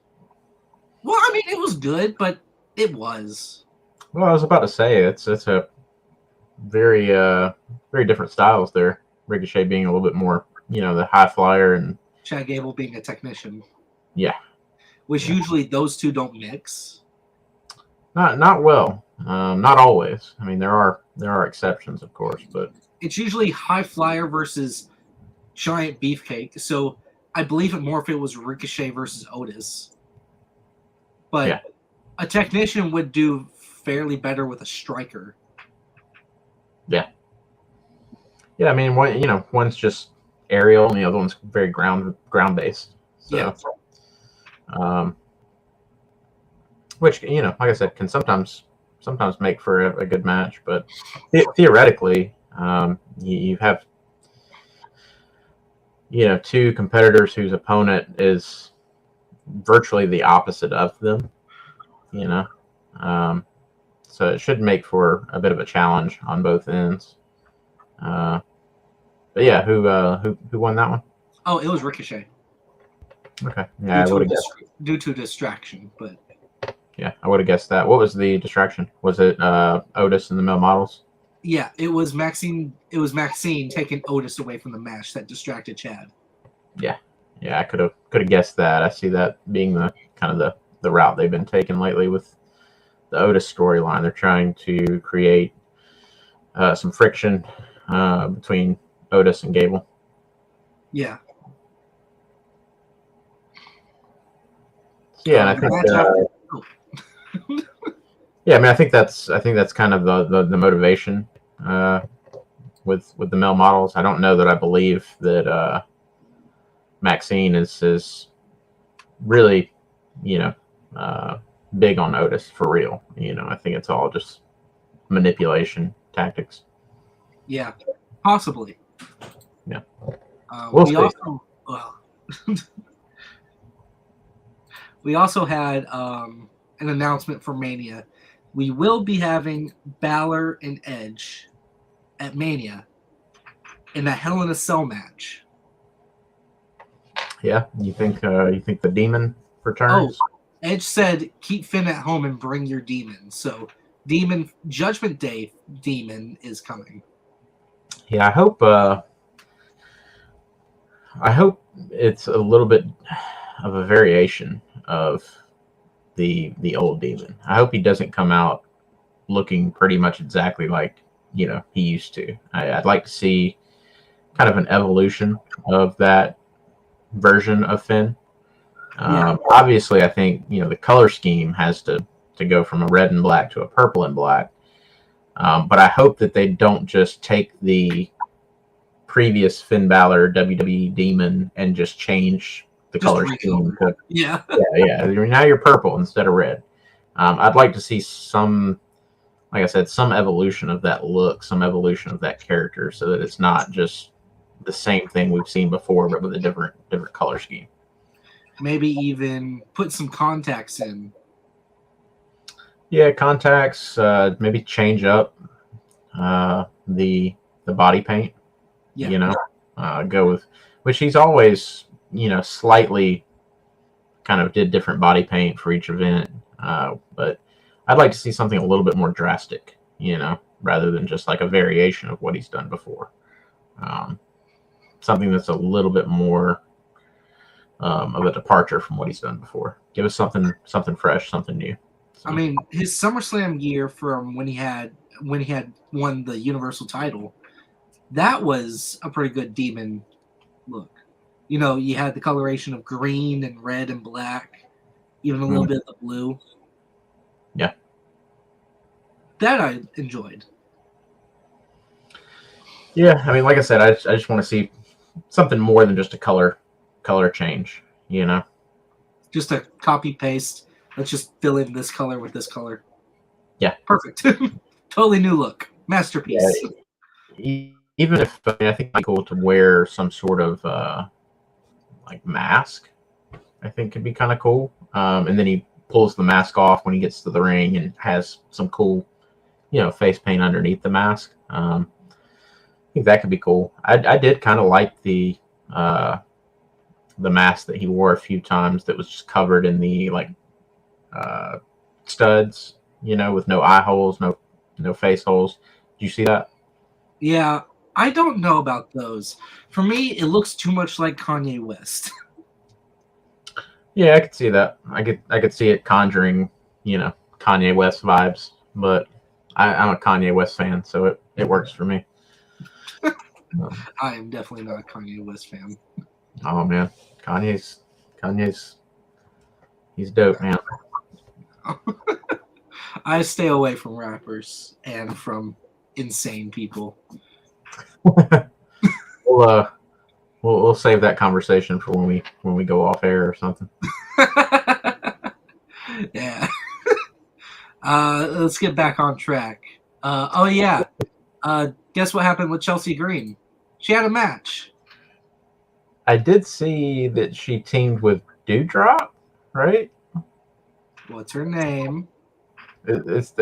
Well, I mean, it was good, but it was. Well, I was about to say, it's a very very different styles there. Ricochet being a little bit more, the high flyer, and Chad Gable being a technician. Yeah. Which usually those two don't mix. Not well. Not always. I mean, there are exceptions, of course, but it's usually high flyer versus giant beefcake. So I believe it more if it was Ricochet versus Otis. But a technician would do fairly better with a striker. Yeah. Yeah, I mean, one's just aerial and the other one's very ground based. So, which, like I said, can sometimes make for a good match, but theoretically, you have two competitors whose opponent is virtually the opposite of them, so it should make for a bit of a challenge on both ends. But yeah, who won that one? Oh, it was Ricochet. Okay, yeah, due to distraction, but yeah, I would have guessed that. What was the distraction? Was it Otis and the male models? Yeah, it was Maxine. It was Maxine taking Otis away from the match that distracted Chad. Yeah, I could have guessed that. I see that being the kind of the route they've been taking lately with the Otis storyline. They're trying to create some friction between Otis and Gable. Yeah. Yeah, and I think yeah, I mean, I think that's kind of the motivation with the male models. I don't know that I believe that Maxine is really you know, big on Otis for real. I think it's all just manipulation tactics. Yeah, possibly. Yeah. We see. also we also had an announcement for Mania. We will be having Balor and Edge at Mania in a Hell in a Cell match. Yeah, you think the Demon returns? Oh, Edge said, "Keep Finn at home and bring your demon." So, Demon Judgment Day Demon is coming. Yeah, I hope it's a little bit of a variation of the old Demon. I hope he doesn't come out looking pretty much exactly like he used to. I'd like to see kind of an evolution of that version of Finn. Obviously, I think the color scheme has to go from a red and black to a purple and black. But I hope that they don't just take the previous Finn Balor WWE Demon and just change the color scheme. Yeah. Now you're purple instead of red. I'd like to see some, like I said, some evolution of that look, some evolution of that character, so that it's not just the same thing we've seen before, but with a different color scheme. Maybe even put some contacts in. Yeah, contacts. Maybe change up the body paint. Yeah. Go with which he's always slightly kind of did different body paint for each event. But I'd like to see something a little bit more drastic, rather than just like a variation of what he's done before. Something that's a little bit more of a departure from what he's done before. Give us something fresh, something new. I mean, his SummerSlam gear from when he had won the Universal title, that was a pretty good Demon look. You had the coloration of green and red and black, even a little bit of the blue. Yeah. That I enjoyed. Yeah, I mean, like I said, I just want to see something more than just a color change, Just a copy paste. Let's just fill in this color with this color. Yeah. Perfect. Totally new look. Masterpiece. Yeah. Even if I think it'd be cool to wear some sort of like mask, I think could be kind of cool. And then he pulls the mask off when he gets to the ring and has some cool, face paint underneath the mask. I think that could be cool. I did kind of like the mask that he wore a few times that was just covered in the like studs, with no eye holes, no face holes. Did you see that? Yeah, I don't know about those. For me, it looks too much like Kanye West. Yeah, I could see that. I could see it conjuring, Kanye West vibes. But I'm a Kanye West fan, so it works for me. I am definitely not a Kanye West fan. Oh man, Kanye's he's dope, man. I stay away from rappers and from insane people. We'll save that conversation for when we go off air or something. Yeah. Let's get back on track. Oh yeah. Guess what happened with Chelsea Green? She had a match. I did see that she teamed with Dewdrop, right? What's her name? It's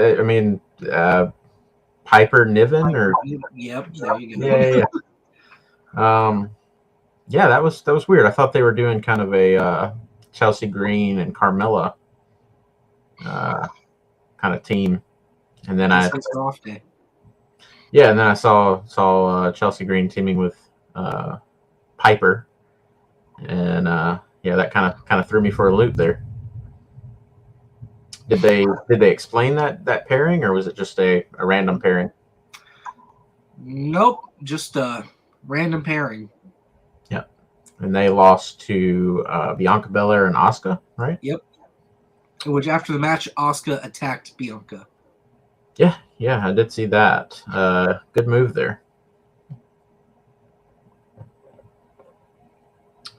Piper Niven or Yep, there you go. Yeah. Yeah, that was weird. I thought they were doing kind of a Chelsea Green and Carmella kind of team, and then I saw Chelsea Green teaming with Piper, and that kind of threw me for a loop there. Did they explain that pairing, or was it just a random pairing? Nope, just a random pairing. Yeah, and they lost to Bianca Belair and Asuka, right? Yep. Which after the match, Asuka attacked Bianca. Yeah, I did see that. Good move there.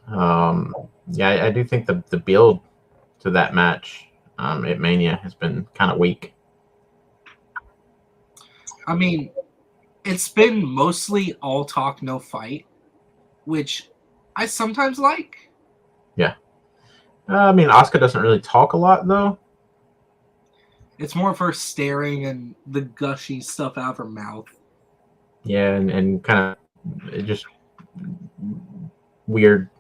I do think the build to that match at Mania has been kind of weak. I mean, it's been mostly all talk, no fight, which I sometimes like. Yeah. I mean, Asuka doesn't really talk a lot, though. It's more of her staring and the gushy stuff out of her mouth. Yeah, and kind of just weird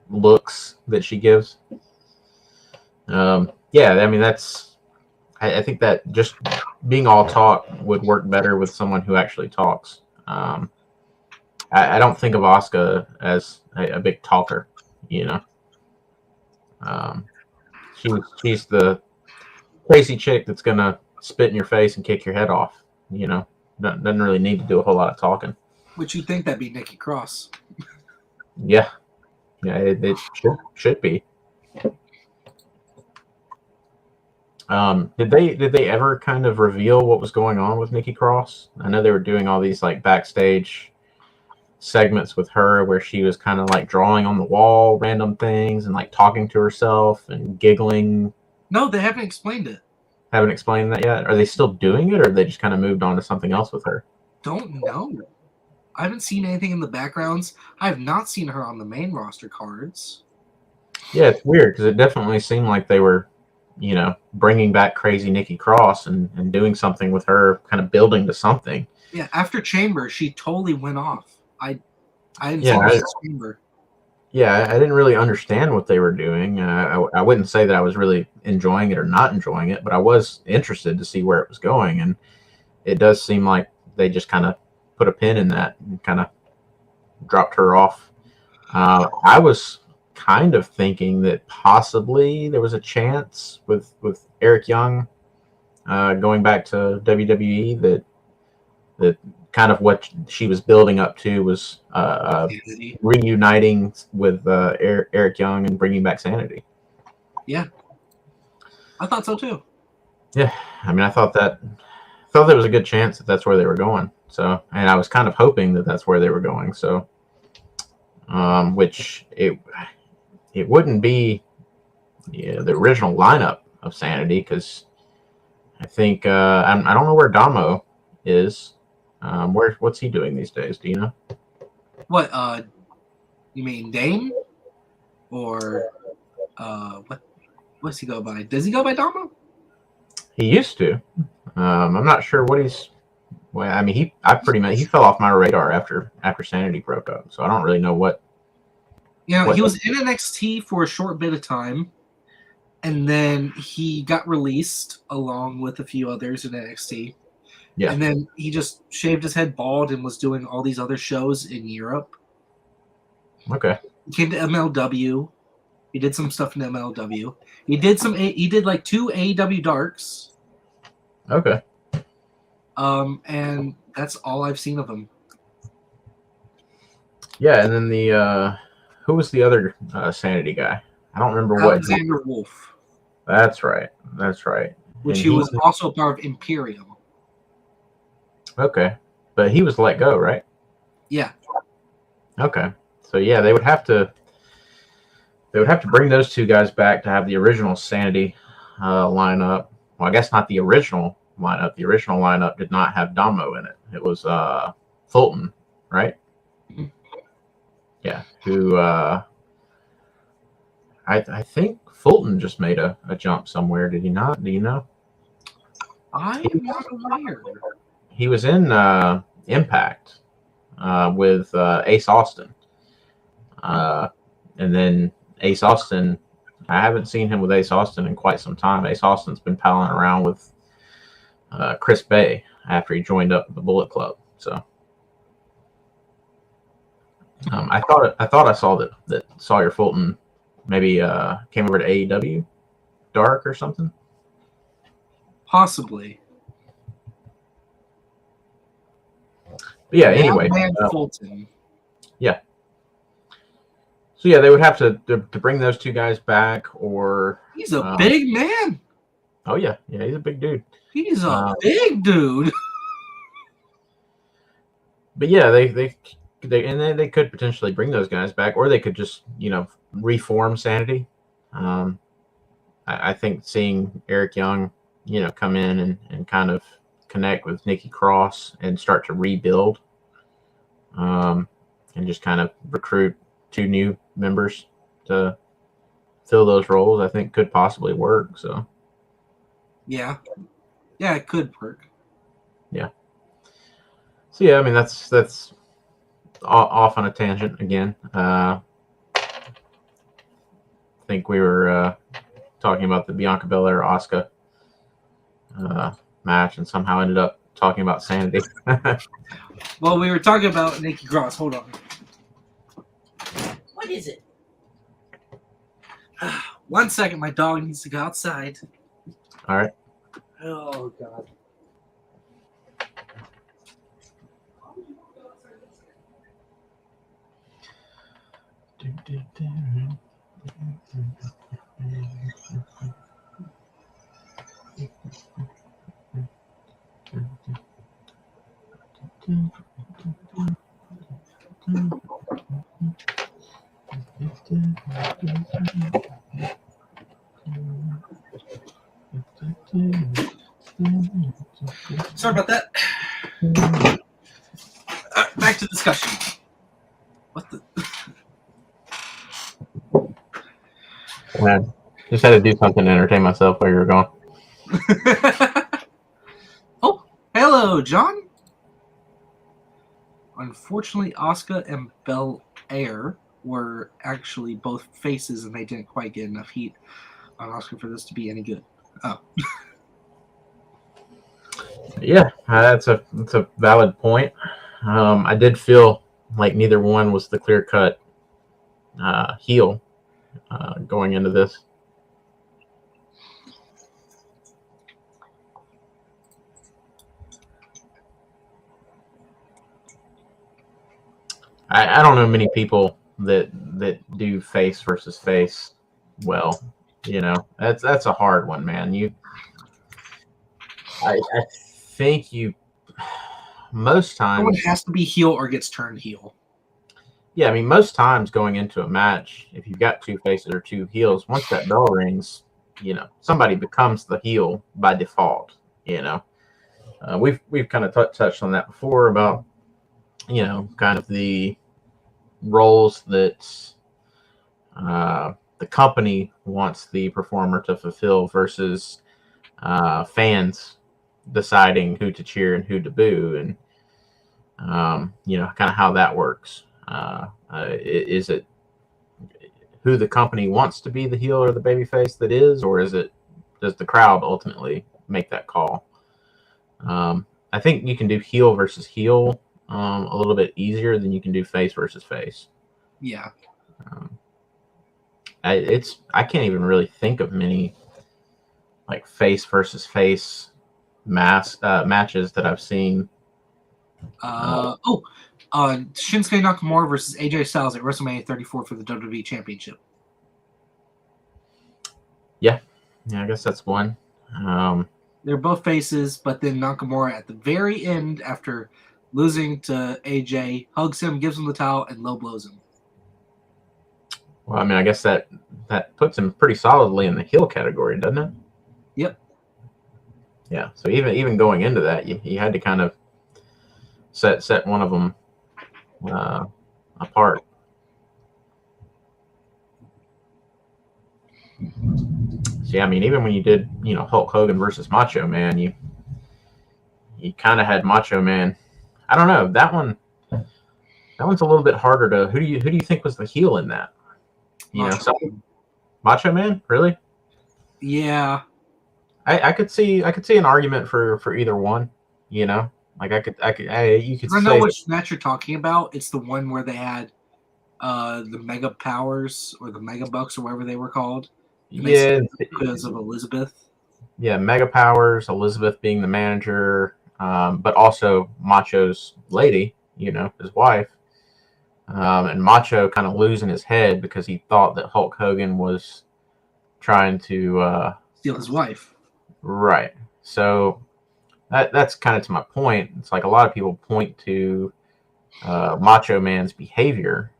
looks that she gives. Yeah, I mean, I think that just being all talk would work better with someone who actually talks. I don't think of Asuka as a big talker, you know. She's the crazy chick that's gonna spit in your face and kick your head off. You know, doesn't really need to do a whole lot of talking. Which you'd think that'd be Nikki Cross. Yeah, it should be. Did they ever kind of reveal what was going on with Nikki Cross? I know they were doing all these like backstage segments with her where she was kind of like drawing on the wall random things and like talking to herself and giggling. No, they haven't explained it. Haven't explained that yet. Are they still doing it, or have they just kind of moved on to something else with her? Don't know. I haven't seen anything in the backgrounds. I have not seen her on the main roster cards. Yeah, it's weird because it definitely seemed like they were, you know, bringing back crazy Nikki Cross and doing something with her, kind of building to something. Yeah, after Chamber, she totally went off. I didn't Yeah, see Chamber. Yeah, I didn't really understand what they were doing. I wouldn't say that I was really enjoying it or not enjoying it, but I was interested to see where it was going. And it does seem like they just kind of put a pin in that and kind of dropped her off. I was kind of thinking that possibly there was a chance with Eric Young going back to WWE that kind of what she was building up to was reuniting with Eric Young and bringing back Sanity. Yeah, I thought so too. Yeah, I mean, I thought there was a good chance that that's where they were going. So, and I was kind of hoping that that's where they were going. So, which it wouldn't be the original lineup of Sanity because I think I don't know where Damo is. What's he doing these days? Do you know? What? You mean Dame? Or what's he go by? Does he go by Damo? He used to. I'm not sure what he's. Well, I mean, he fell off my radar after Sanity broke up, so I don't really know what. He was in NXT for a short bit of time, and then he got released along with a few others in NXT. Yeah. And then he just shaved his head bald and was doing all these other shows in Europe. Okay. He came to MLW. He did some stuff in MLW. He did like 2 AEW Darks. Okay. And that's all I've seen of him. Yeah, and then who was the other Sanity guy? I don't remember Alexander Wolf. That's right. Which he was also a part of Imperium. Okay, but he was let go, right? Yeah. Okay, so yeah, they would have to bring those two guys back to have the original Sanity lineup. Well, I guess not the original lineup. The original lineup did not have Damo in it. It was Fulton, right? Mm-hmm. Yeah, who I think Fulton just made a jump somewhere. Did he not? Do you know? I'm not aware. He was in Impact with Ace Austin. And then Ace Austin, I haven't seen him with Ace Austin in quite some time. Ace Austin's been palling around with Chris Bay after he joined up with the Bullet Club. So I thought I saw that Sawyer Fulton maybe came over to AEW Dark or something. Possibly. But yeah. Anyway, Fulton. Yeah. So yeah, they would have to bring those two guys back, or he's a big man. Oh yeah, he's a big dude. He's a big dude. But yeah, they could potentially bring those guys back, or they could just reform Sanity. I think seeing Eric Young, come in and kind of connect with Nikki Cross and start to rebuild, and just kind of recruit 2 new members to fill those roles, I think could possibly work. So Yeah, it could work. Yeah. So yeah, I mean that's off on a tangent again. I think we were talking about the Bianca Belair Asuka match, and somehow ended up talking about Sanity. Well, we were talking about Nikki Cross. Hold on. What is it? 1 second, my dog needs to go outside. All right. Oh God. Sorry about that. Back to discussion. What the? Man, just had to do something to entertain myself while you were gone. Oh, hello, John. Unfortunately, Asuka and Belair were actually both faces, and they didn't quite get enough heat on Asuka for this to be any good. Oh. Yeah, that's a valid point. I did feel like neither one was the clear-cut heel going into this. I don't know many people that do face versus face well. That's a hard one, man. I think most Someone times has to be heel or gets turned heel. Yeah, I mean, most times going into a match, if you've got 2 faces or 2 heels, once that bell rings, somebody becomes the heel by default. We've kind of touched on that before about kind of the roles that the company wants the performer to fulfill versus fans deciding who to cheer and who to boo, and kind of how that works. Is it who the company wants to be the heel or the babyface that is, or does the crowd ultimately make that call? I think you can do heel versus heel a little bit easier than you can do face versus face. Yeah. I can't even really think of many like face versus face matches that I've seen. Shinsuke Nakamura versus AJ Styles at WrestleMania 34 for the WWE Championship. Yeah, I guess that's one. They're both faces, but then Nakamura at the very end, after losing to AJ, hugs him, gives him the towel, and low blows him. Well, I mean, I guess that puts him pretty solidly in the heel category, doesn't it? Yep. Yeah. So even going into that, you had to kind of set one of them apart. So yeah, I mean, even when you did, Hulk Hogan versus Macho Man, you kind of had Macho Man. I don't know, that one's a little bit harder to. Who do you think was the heel in that? Macho Man, really? Yeah. I could see an argument for either one. You know could I know say which match you're talking about. It's the one where they had the Mega Powers or the Mega Bucks or whatever they were called. Yeah, because of Elizabeth. Yeah, Mega Powers, Elizabeth being the manager, but also Macho's lady, his wife. And Macho kind of losing his head because he thought that Hulk Hogan was trying to steal his wife. Right. So that's kind of to my point. It's like a lot of people point to Macho Man's behavior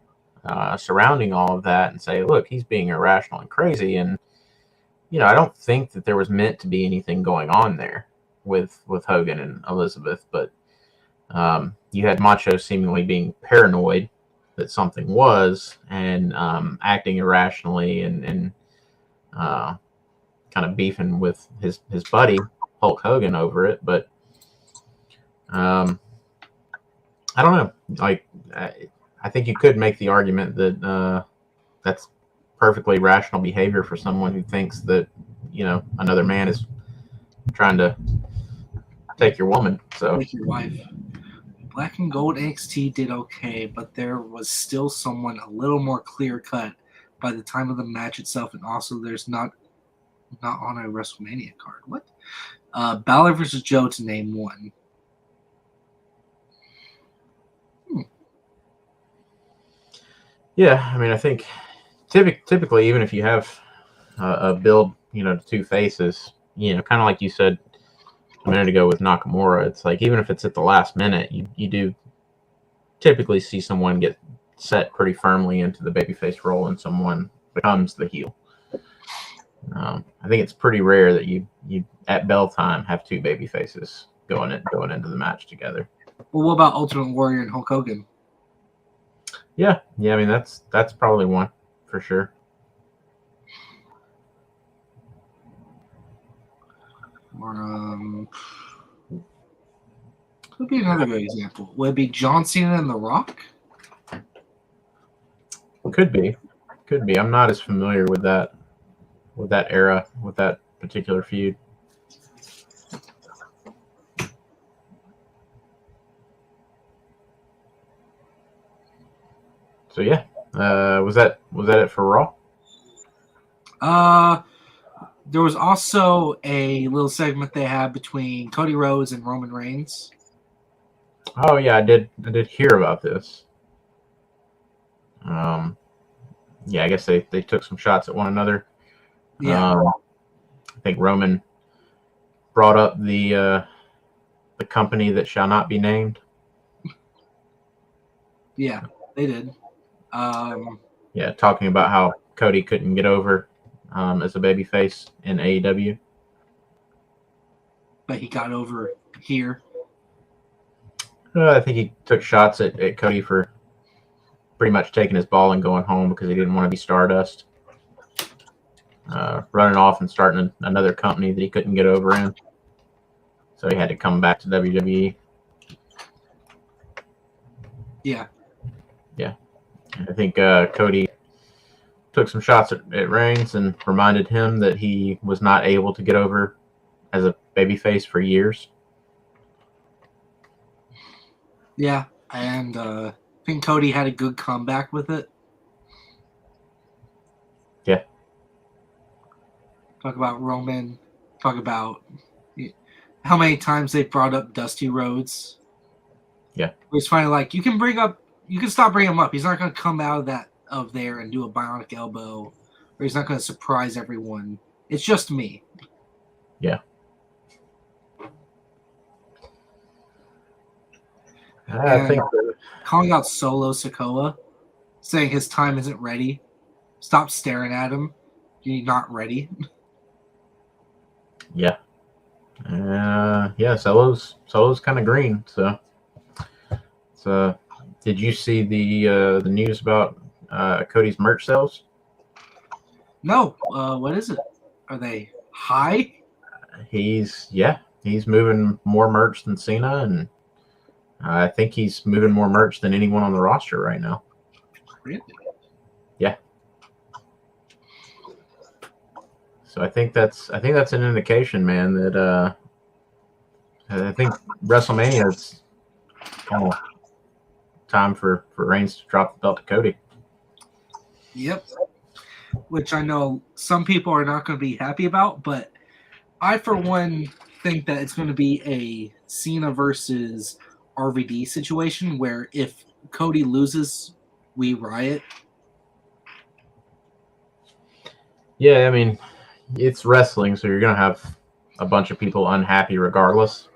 surrounding all of that and say, look, he's being irrational and crazy. And I don't think that there was meant to be anything going on there with Hogan and Elizabeth, but you had Macho seemingly being paranoid that something was, and acting irrationally, and kind of beefing with his buddy Hulk Hogan over it. But I don't know. Like, I think you could make the argument that that's perfectly rational behavior for someone who thinks that another man is trying to take your woman. So Like your wife. Black and Gold NXT did okay, but there was still someone a little more clear cut by the time of the match itself, and also there's not on a WrestleMania card. What? Balor versus Joe to name one. Yeah, I mean, I think typically, even if you have a build, to two faces, kind of like you said a minute ago with Nakamura, it's like even if it's at the last minute, you do typically see someone get set pretty firmly into the babyface role and someone becomes the heel. I think it's pretty rare that you at bell time have two baby faces going into the match together. Well, what about Ultimate Warrior and Hulk Hogan? Yeah. I mean, that's probably one for sure. Or could be another good example. Would it be John Cena and The Rock? Could be. I'm not as familiar with that era, with that particular feud. So yeah, was that it for Raw? There was also a little segment they had between Cody Rhodes and Roman Reigns. Oh yeah, I did hear about this. Yeah, I guess they took some shots at one another. Yeah. I think Roman brought up the company that shall not be named. Yeah, they did. Yeah, talking about how Cody couldn't get over as a babyface in AEW. But he got over here. I think he took shots at Cody for pretty much taking his ball and going home because he didn't want to be Stardust. Running off and starting another company that he couldn't get over in. So he had to come back to WWE. Yeah. I think Cody took some shots at Reigns and reminded him that he was not able to get over as a babyface for years. Yeah, and I think Cody had a good comeback with it. Yeah. Talk about Roman. Talk about how many times they brought up Dusty Rhodes. Yeah. It's finally like you can stop bringing him up. He's not going to come out of there and do a bionic elbow, or he's not going to surprise everyone. It's just me. Yeah. I think calling out Solo Sikoa, saying his time isn't ready. Stop staring at him. You're not ready. Yeah. Solo's kind of green. So, did you see the news about Cody's merch sales? No. What is it? Are they high? He's moving more merch than Cena, and I think he's moving more merch than anyone on the roster right now. Really? Yeah. So I think that's an indication, man, that I think WrestleMania is time for Reigns to drop the belt to Cody. Yep. Which I know some people are not going to be happy about, but I, for one, think that it's going to be a Cena versus RVD situation where if Cody loses, we riot. Yeah, I mean, it's wrestling, so you're going to have a bunch of people unhappy regardless.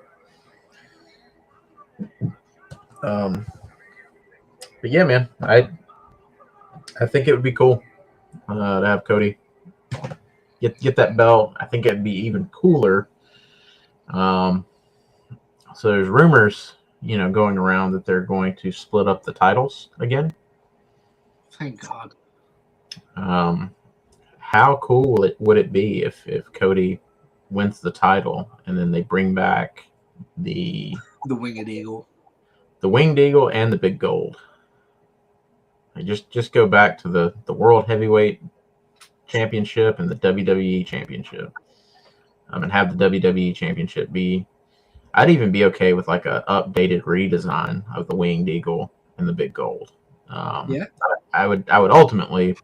But yeah, man, I think it would be cool to have Cody get that belt. I think it'd be even cooler. So there's rumors, going around that they're going to split up the titles again. Thank God. How cool would it be if Cody wins the title and then they bring back the Winged Eagle, and the Big Gold? Like just go back to the World Heavyweight Championship and the WWE Championship, and have the WWE Championship be. I'd even be okay with like a updated redesign of the Winged Eagle and the Big Gold. Yeah. I would ultimately,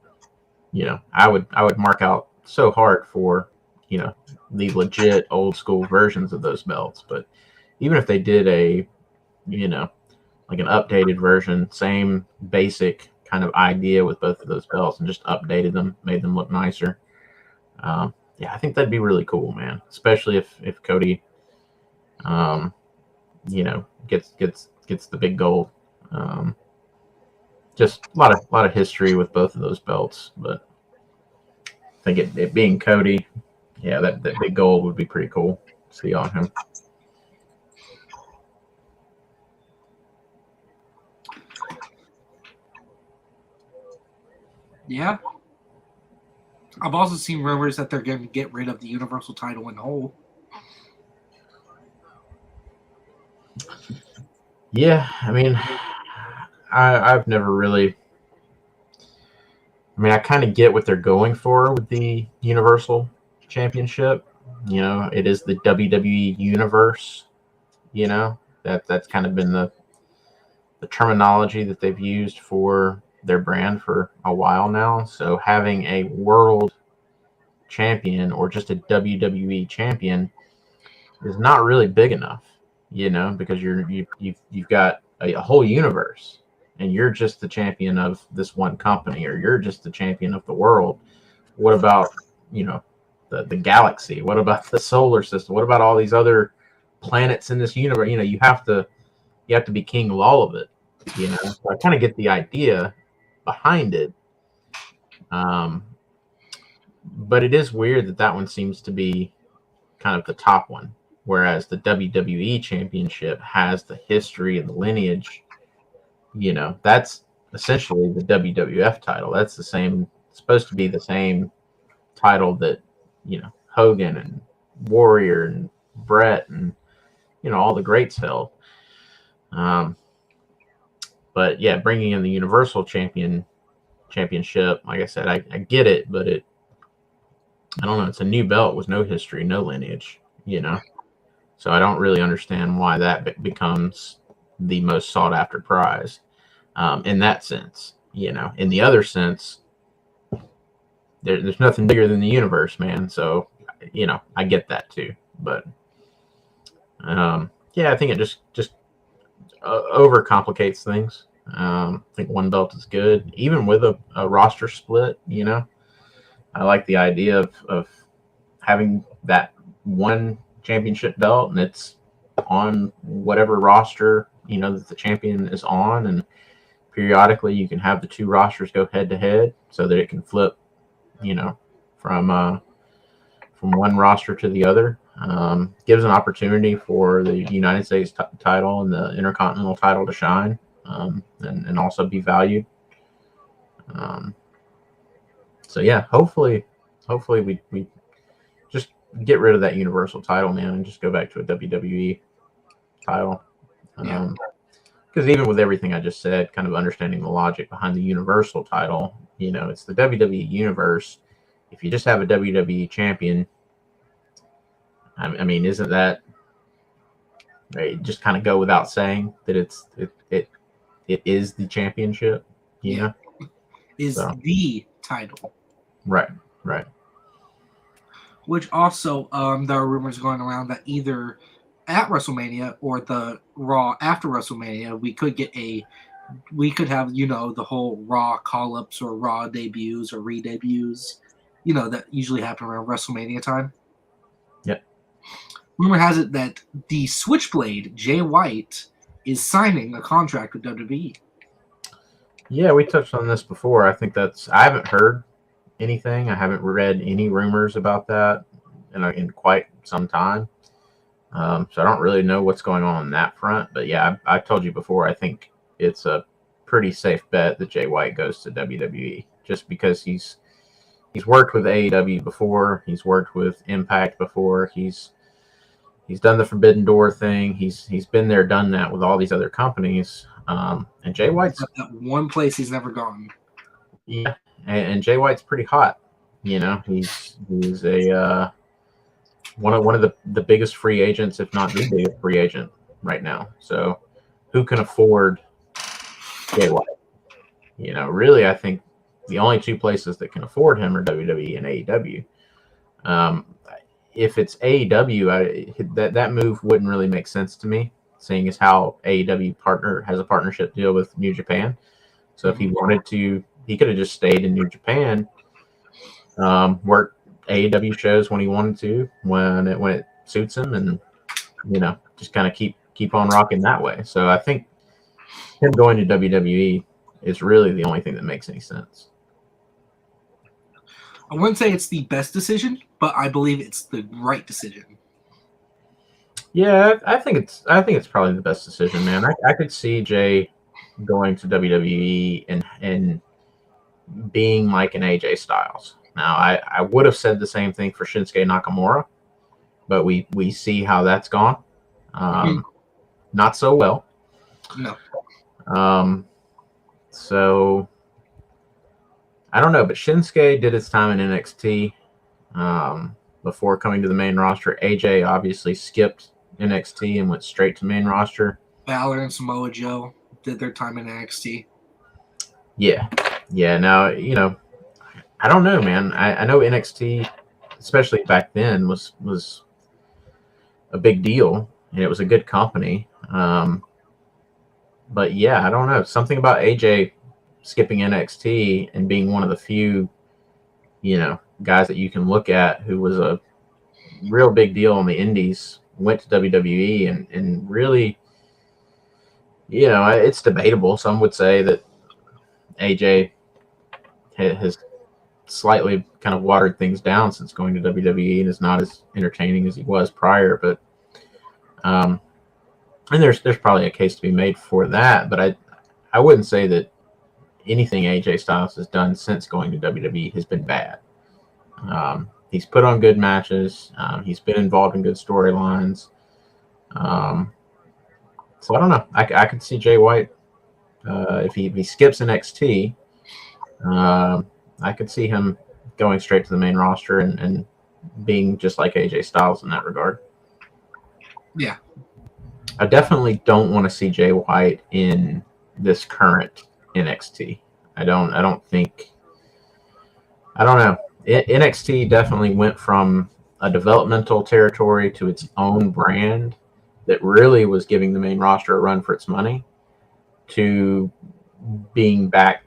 I would mark out so hard for, the legit old school versions of those belts. But even if they did a, like an updated version, same basic kind of idea with both of those belts, and just updated them, made them look nicer. Yeah, I think that'd be really cool, man. Especially if Cody, gets the Big Gold. Just a lot of history with both of those belts, but I think it being Cody, yeah, that Big Gold would be pretty cool to see on him. Yeah. I've also seen rumors that they're going to get rid of the Universal title in whole. Yeah, I mean, I've never really. I mean, I kind of get what they're going for with the Universal Championship. It is the WWE Universe. That's kind of been the terminology that they've used for their brand for a while now. So having a world champion or just a WWE champion is not really big enough, because you've got a whole universe, and you're just the champion of this one company, or you're just the champion of the world. What about, the galaxy? What about the solar system? What about all these other planets in this universe? You have to be king of all of it. So I kind of get the idea behind it. But it is weird that one seems to be kind of the top one, whereas the WWE Championship has the history and the lineage. That's essentially the WWF title. That's supposed to be the same title that, Hogan and Warrior and Brett and, all the greats held. But yeah, bringing in the Universal Championship, like I said, I get it, but I don't know. It's a new belt with no history, no lineage, So I don't really understand why that becomes the most sought after prize, in that sense. In the other sense, there's nothing bigger than the universe, man. So, I get that too. But yeah, I think it just overcomplicates things. I think one belt is good, even with a roster split. I like the idea of having that one championship belt, and it's on whatever roster that the champion is on, and periodically you can have the two rosters go head to head so that it can flip, from one roster to the other. Gives an opportunity for the United States title and the Intercontinental title to shine, and also be valued. So yeah, hopefully we just get rid of that Universal title, man, and just go back to a WWE title. Because even with everything I just said, kind of understanding the logic behind the Universal title, it's the WWE Universe. If you just have a WWE champion, I mean, isn't that right? Just kind of go without saying that it is the championship, Is the title. Right. Which also, there are rumors going around that either at WrestleMania or the Raw after WrestleMania, we could have, the whole Raw call-ups or Raw debuts or re-debuts, that usually happen around WrestleMania time. Yep. Rumor has it that the Switchblade, Jay White, is signing a contract with WWE. Yeah, we touched on this before. I think I haven't heard anything. I haven't read any rumors about that in quite some time. So I don't really know what's going on that front. But yeah, I told you before, I think it's a pretty safe bet that Jay White goes to WWE just because he's worked with AEW before. He's worked with Impact before. He's done the Forbidden Door thing. He's been there, done that with all these other companies. And Jay White's that one place he's never gone. yeah, and Jay White's pretty hot. You know, he's a one of the biggest free agents, if not the biggest free agent right now. So who can afford Jay White? You know, really, I think the only two places that can afford him are WWE and AEW. If it's AEW, that move wouldn't really make sense to me, seeing as how AEW has a partnership deal with New Japan. So if he wanted to, he could have just stayed in New Japan, worked AEW shows when he wanted to, when it suits him, and just kind of keep on rocking that way. So I think him going to WWE is really the only thing that makes any sense. I wouldn't say it's the best decision, but I believe it's the right decision. Yeah, I think it's probably the best decision, man. I could see Jay going to WWE and being like an AJ Styles. Now, I would have said the same thing for Shinsuke Nakamura, but we see how that's gone. Not so well. No. So I don't know, but Shinsuke did his time in NXT before coming to the main roster. AJ obviously skipped NXT and went straight to main roster. Balor and Samoa Joe did their time in NXT. Yeah. Now, I don't know, man. I know NXT, especially back then, was a big deal, and it was a good company. But yeah, I don't know. Something about AJ skipping NXT and being one of the few, guys that you can look at who was a real big deal on the indies, went to WWE and really, it's debatable. Some would say that AJ has slightly kind of watered things down since going to WWE and is not as entertaining as he was prior. But and there's probably a case to be made for that. But I wouldn't say that anything AJ Styles has done since going to WWE has been bad. He's put on good matches. He's been involved in good storylines. So I don't know. I could see Jay White if he skips NXT. I could see him going straight to the main roster and being just like AJ Styles in that regard. Yeah. I definitely don't want to see Jay White in this current NXT. I don't know. NXT definitely went from a developmental territory to its own brand that really was giving the main roster a run for its money to being back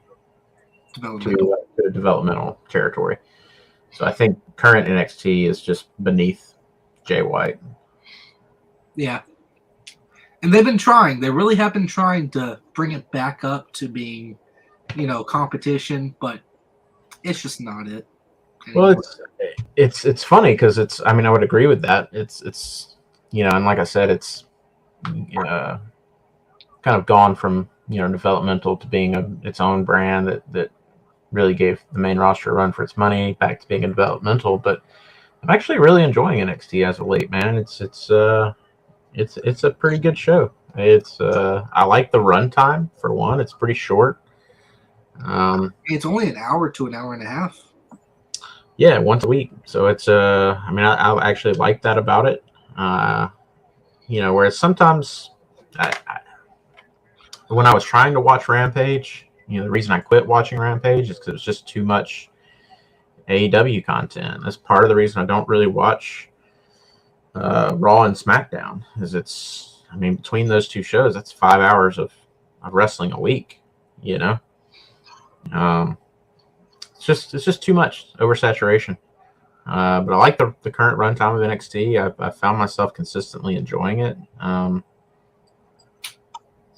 to a developmental territory. So I think current NXT is just beneath Jay White. Yeah. And they've been trying. They really have been trying to bring it back up to being, competition, but it's just not it anymore. Well, it's funny because I would agree with that. It's and like I said, it's kind of gone from developmental to being its own brand that really gave the main roster a run for its money, back to being a developmental. But I'm actually really enjoying NXT as of late, man. It's a pretty good show. I like the runtime for one. It's pretty short. It's only an hour to an hour and a half. Yeah, once a week. So it's I actually like that about it. Whereas sometimes when I was trying to watch Rampage, the reason I quit watching Rampage is because it was just too much AEW content. That's part of the reason I don't really watch Raw and SmackDown. Between those two shows, that's 5 hours of wrestling a week. It's just too much oversaturation. But I like the current runtime of NXT. I found myself consistently enjoying it.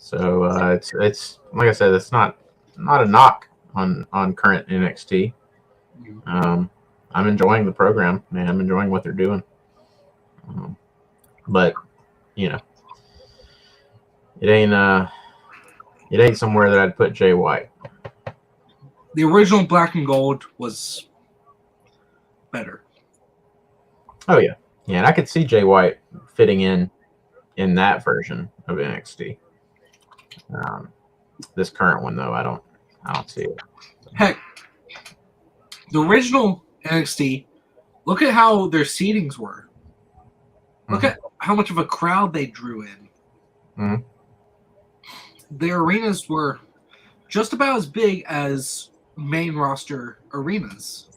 It's like I said, it's not a knock on current NXT. I'm enjoying the program, man. I'm enjoying what they're doing. But you know, it ain't somewhere that I'd put Jay White. The original Black and Gold was better. Oh yeah, yeah, and I could see Jay White fitting in that version of NXT. This current one though, I don't see it. Heck, the original NXT, look at how their seatings were. Look at how much of a crowd they drew in. Mm-hmm. Their arenas were just about as big as main roster arenas.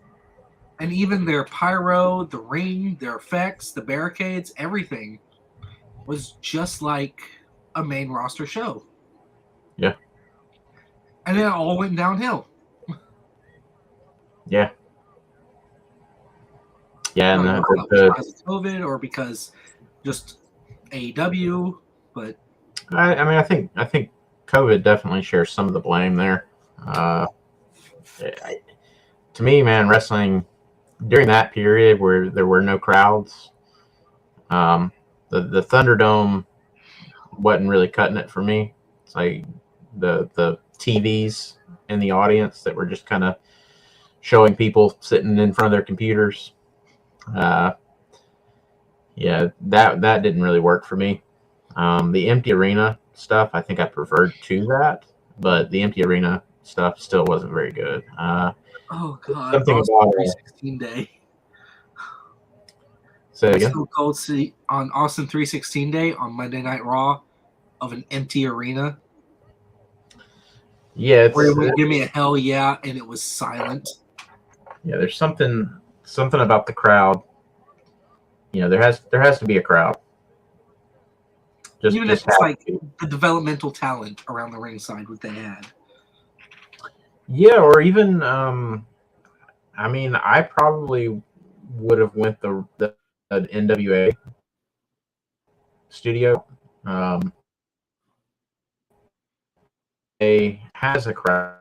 And even their pyro, the ring, their effects, the barricades, everything was just like a main roster show. Yeah. And then it all went downhill. Yeah. Yeah, and because of COVID or because just AEW, but I mean, I think COVID definitely shares some of the blame there. To me, man, wrestling during that period where there were no crowds, the Thunderdome wasn't really cutting it for me. It's like the TVs in the audience that were just kind of showing people sitting in front of their computers. Yeah, that didn't really work for me. The empty arena stuff, I think I preferred to that, but the empty arena stuff still wasn't very good. Oh God! Something about 316 day. Say again. Stone Cold City on Austin 316 day on Monday Night Raw of an empty arena. Yeah, where it would give me a hell yeah, and it was silent. Yeah, there's something about the crowd. You know, there has to be a crowd. Even if it's like the developmental talent around the ringside, what they had. Yeah, or even, I mean, I probably would have went the NWA studio. It has a crowd,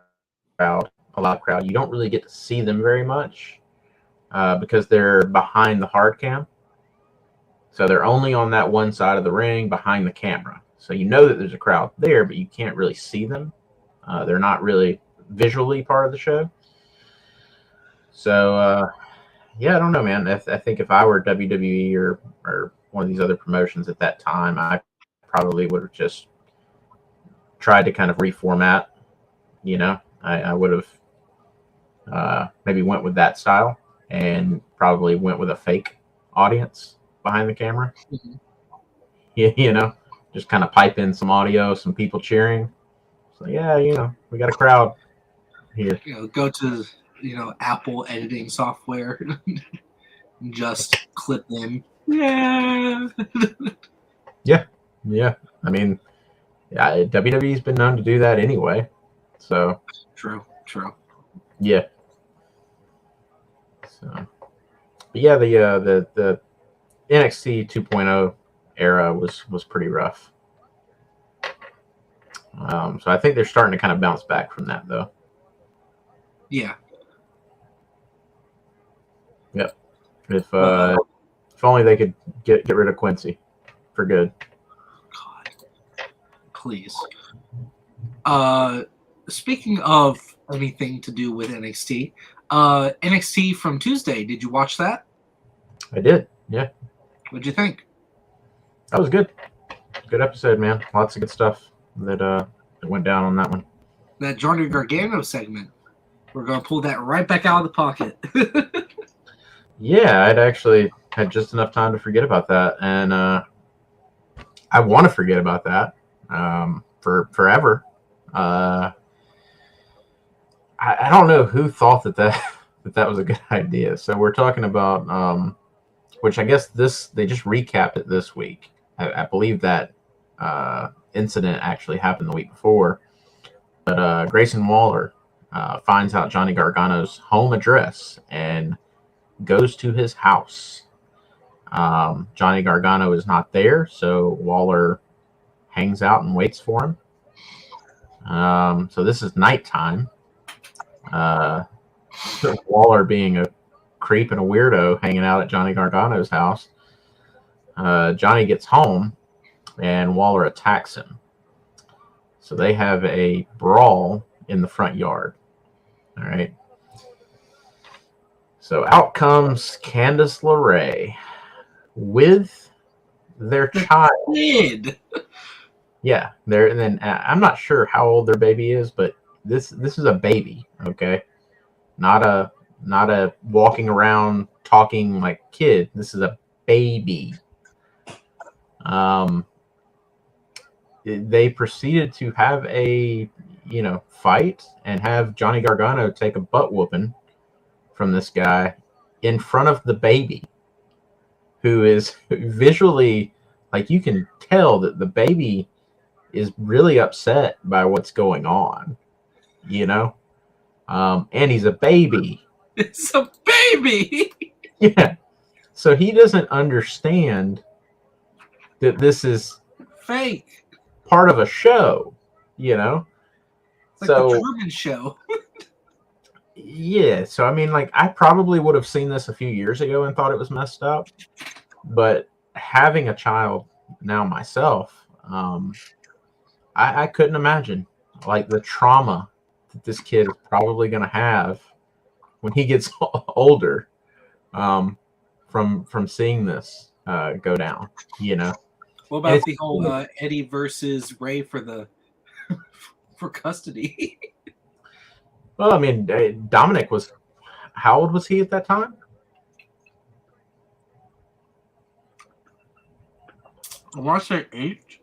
a lot of crowd. You don't really get to see them very much because they're behind the hard cam. So they're only on that one side of the ring behind the camera. So you know that there's a crowd there, but you can't really see them. They're not really visually part of the show. So, yeah, I don't know, man. I think if I were WWE or one of these other promotions at that time, I probably would have just tried to kind of reformat. You know, I would have maybe went with that style and probably went with a fake audience behind the camera. Mm-hmm. You know, just kind of pipe in some audio, some people cheering. So yeah, you know, we got a crowd here. You know, go to Apple editing software, and just clip in. Yeah. Yeah. I mean, yeah, WWE's been known to do that anyway. So true. Yeah. So, but yeah, the NXT 2.0 era was pretty rough. So I think they're starting to kind of bounce back from that, though. Yeah. Yep. If only they could get rid of Quincy for good. God, please. Speaking of anything to do with NXT, NXT from Tuesday. Did you watch that? I did. Yeah. What'd you think? That was good. Good episode, man. Lots of good stuff that went down on that one. That Johnny Gargano segment. We're gonna pull that right back out of the pocket. Yeah, I'd actually had just enough time to forget about that, and I want to forget about that for forever. I don't know who thought that was a good idea. So we're talking about which I guess they just recapped it this week. I believe that incident actually happened the week before. But Grayson Waller finds out Johnny Gargano's home address and goes to his house. Johnny Gargano is not there, so Waller hangs out and waits for him. So this is nighttime. Waller being a creep and a weirdo hanging out at Johnny Gargano's house. Johnny gets home and Waller attacks him. So they have a brawl in the front yard. All right. So out comes Candice LeRae with their child. Kid. Yeah, there. And then I'm not sure how old their baby is, but this is a baby. Okay, not a walking around talking like kid. This is a baby. They proceeded to have a fight and have Johnny Gargano take a butt whooping from this guy in front of the baby, who is visually, like, you can tell that the baby is really upset by what's going on, and he's a baby. It's a baby. Yeah. So he doesn't understand that this is Fake. part of a show, It's like the Truman Show. Yeah. So, I mean, like, I probably would have seen this a few years ago and thought it was messed up. But having a child now myself, I couldn't imagine, like, the trauma that this kid is probably going to have when he gets older from seeing this go down, What about the whole Eddie versus Ray for custody? Well, I mean, Dominic was, how old was he at that time? I want to say 8.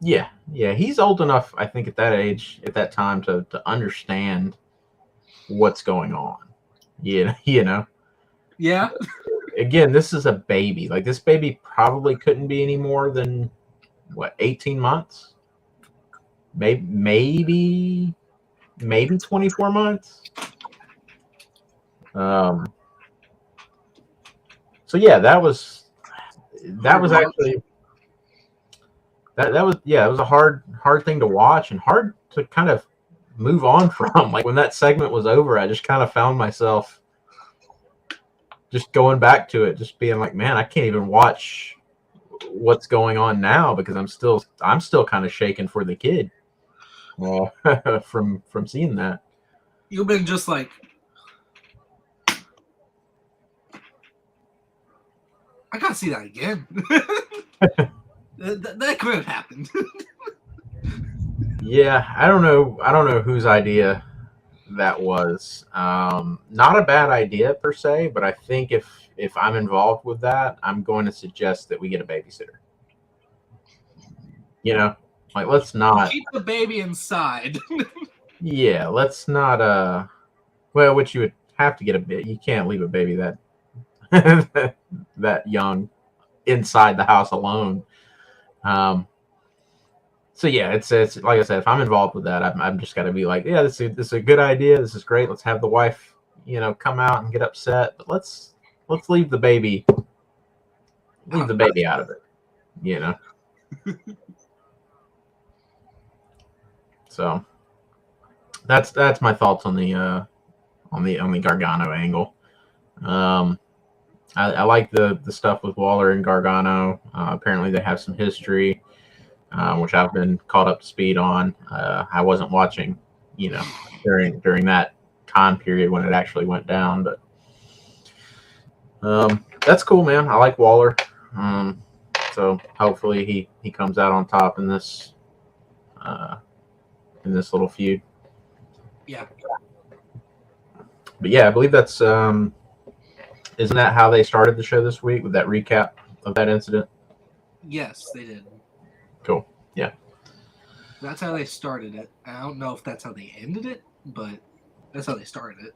Yeah, he's old enough, I think, at that age, at that time, to understand what's going on. Yeah. Yeah. Again, this is a baby. Like, this baby probably couldn't be any more than 18 months, maybe 24 months. So yeah, that was actually that was a hard thing to watch and hard to kind of move on from. Like, when that segment was over, I just kind of found myself just going back to it, just being like, man, I can't even watch what's going on now because I'm still kind of shaking for the kid from seeing that. You've been just like, I gotta see that again. that could have happened. Yeah, I don't know whose idea that was. Not a bad idea per se, but I think if I'm involved with that, I'm going to suggest that we get a babysitter. Like, let's not keep the baby inside. Yeah, let's not. Well, which you would have to get a bit. You can't leave a baby that that young inside the house alone. So yeah, it's like I said, if I'm involved with that, I'm just got to be like, yeah, this is a good idea. This is great. Let's have the wife, come out and get upset, but let's leave the baby out of it, So that's my thoughts on the Gargano angle. I like the stuff with Waller and Gargano. Apparently they have some history, which I've been caught up to speed on. I wasn't watching, during that time period when it actually went down, but that's cool, man. I like Waller. So hopefully he comes out on top in this little feud. Yeah. But yeah, I believe that's isn't that how they started the show this week, with that recap of that incident? Yes, they did. Cool. Yeah. That's how they started it. I don't know if that's how they ended it, but that's how they started it.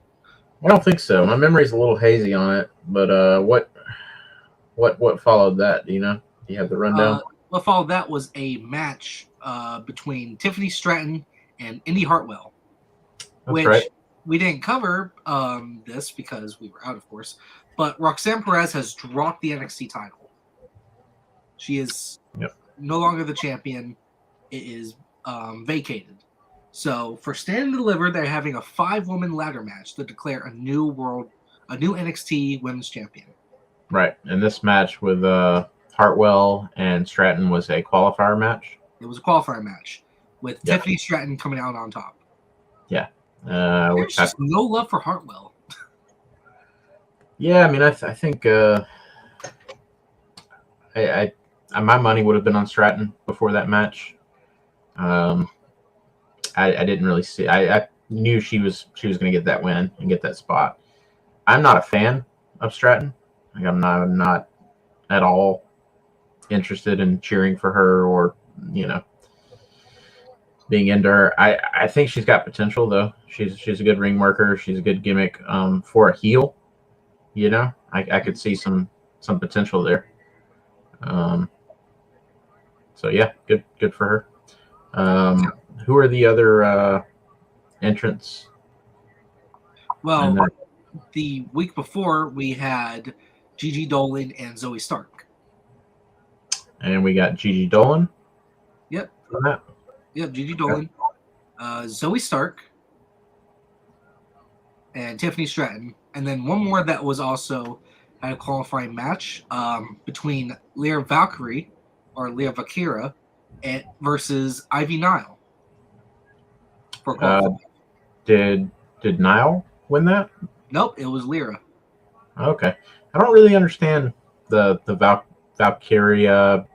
I don't think so. My memory's a little hazy on it, but what followed that? Do you know? Do you have the rundown? What followed that was a match between Tiffany Stratton and Indy Hartwell, which right. We didn't cover this because we were out, of course. But Roxanne Perez has dropped the NXT title. She is no longer the champion. It is vacated. So for Stand and Deliver, they're having a 5-woman ladder match to declare a new NXT Women's Champion. Right, and this match with Hartwell and Stratton was a qualifier match. It was a qualifier match with Tiffany Stratton coming out on top. Yeah, there's just no love for Hartwell. Yeah, I mean, I think I my money would have been on Stratton before that match. I didn't really see. I knew she was going to get that win and get that spot. I'm not a fan of Stratton. Like, I'm not at all interested in cheering for her or being into her. I think she's got potential though. She's a good ring worker. She's a good gimmick for a heel. I could see some potential there. So yeah, good for her. Who are the other entrants? Well, the week before we had Gigi Dolan and Zoe Stark. And we got Gigi Dolan. Yep. On that. Yep, Gigi Dolan, Zoe Stark, and Tiffany Stratton. And then one more that was also had a qualifying match between Leah Valkyrie or Leah Valkyra versus Ivy Nile. For qualifying. Did Nile win that? Nope, it was Lyra. Okay. I don't really understand the Valkyria,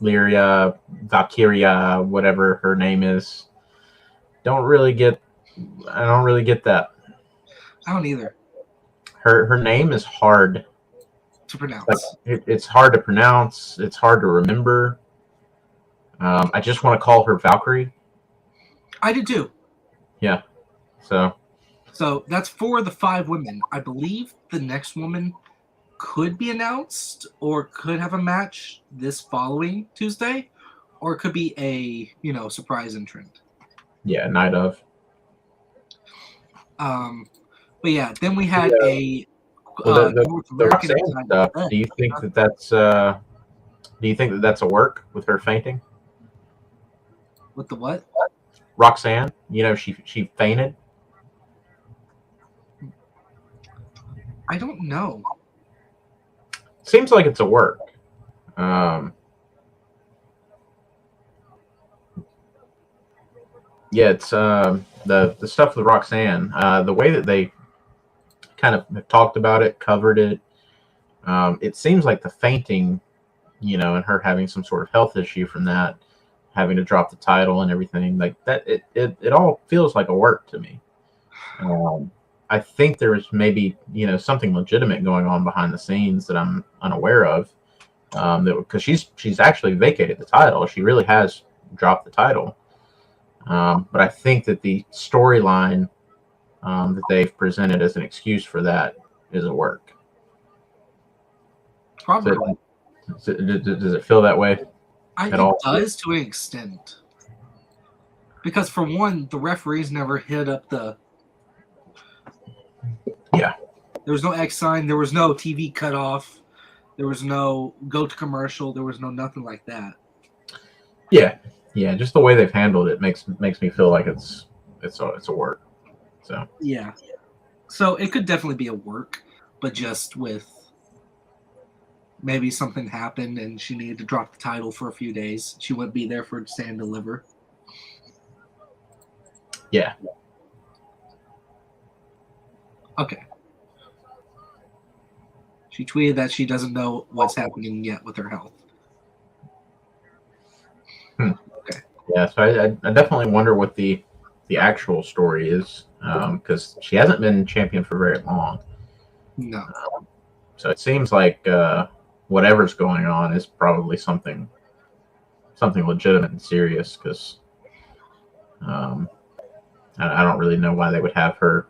Lyria, Valkyria, whatever her name is. I don't really get that. I don't either. Her name is hard to pronounce. Like, it's hard to pronounce. It's hard to remember. I just want to call her Valkyrie. I did too. Yeah. So that's for the 5 women. I believe the next woman could be announced or could have a match this following Tuesday, or it could be a surprise entrant. Yeah, night of. But yeah, then we had the Roxanne stuff. Do you think that's a work with her fainting? With the what? Roxanne, she fainted. I don't know. Seems like it's a work. Yeah, it's the stuff with Roxanne. The way that they kind of have talked about it, covered it. It seems like the fainting, and her having some sort of health issue from that, having to drop the title and everything like that. It all feels like a work to me. I think there's maybe something legitimate going on behind the scenes that I'm unaware of. Because she's actually vacated the title. She really has dropped the title. But I think that the storyline that they've presented as an excuse for that is a work. Probably. Does it feel that way? It does to an extent. Because for one, the referees never hit up the... Yeah. There was no X sign. There was no TV cutoff. There was no go to commercial. There was no nothing like that. Yeah. Yeah, just the way they've handled it makes me feel like it's a work. So yeah, so it could definitely be a work, but just with maybe something happened and she needed to drop the title for a few days. She wouldn't be there for Stand and Deliver. Yeah. Okay. She tweeted that she doesn't know what's happening yet with her health. Okay. Yeah, so I definitely wonder what the actual story is, because she hasn't been champion for very long. No. So it seems like whatever's going on is probably something legitimate and serious, because I don't really know why they would have her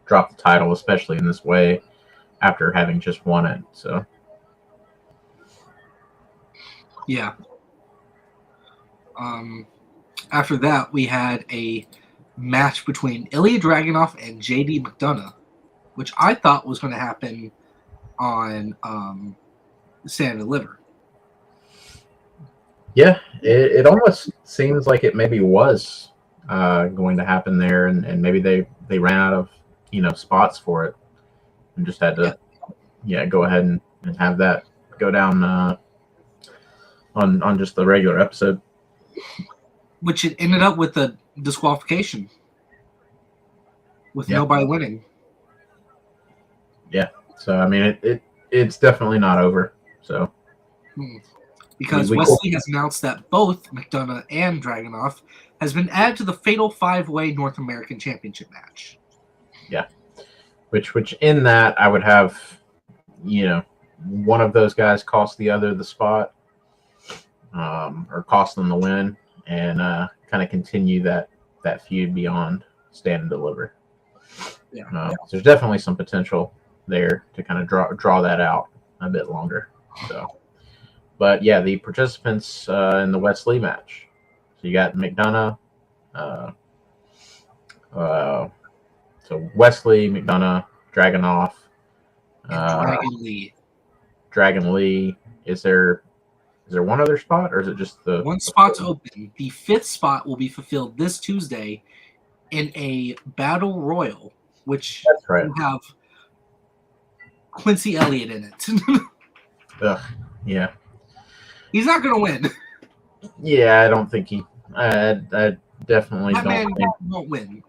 drop the title, especially in this way, after having just won it. So yeah. After that, we had a match between Ilya Dragunov and JD McDonough, which I thought was going to happen on Stand and Deliver. Yeah, it almost seems like it maybe was going to happen there, and maybe they ran out of spots for it and just had to go ahead and have that go down on just the regular episode, which it ended up with a disqualification with nobody winning. Yeah, so I mean it's definitely not over. So because Wesley has announced that both McDonough and Dragunov has been added to the Fatal 5-Way North American Championship match. Yeah, which in that I would have one of those guys cost the other the spot, or cost them the win, and kind of continue that feud beyond Stand and Deliver. So there's definitely some potential there to kind of draw that out a bit longer. So, but yeah, the participants in the Wesley match. So you got McDonough, so Wesley, McDonough, Dragunov, Dragon Lee. Is there one other spot, or is it just the one spot's open? The 5th spot will be fulfilled this Tuesday in a battle royal, which will have Quincy Elliott in it. Ugh, yeah. He's not going to win. Yeah, I don't think I definitely that don't man think won't win.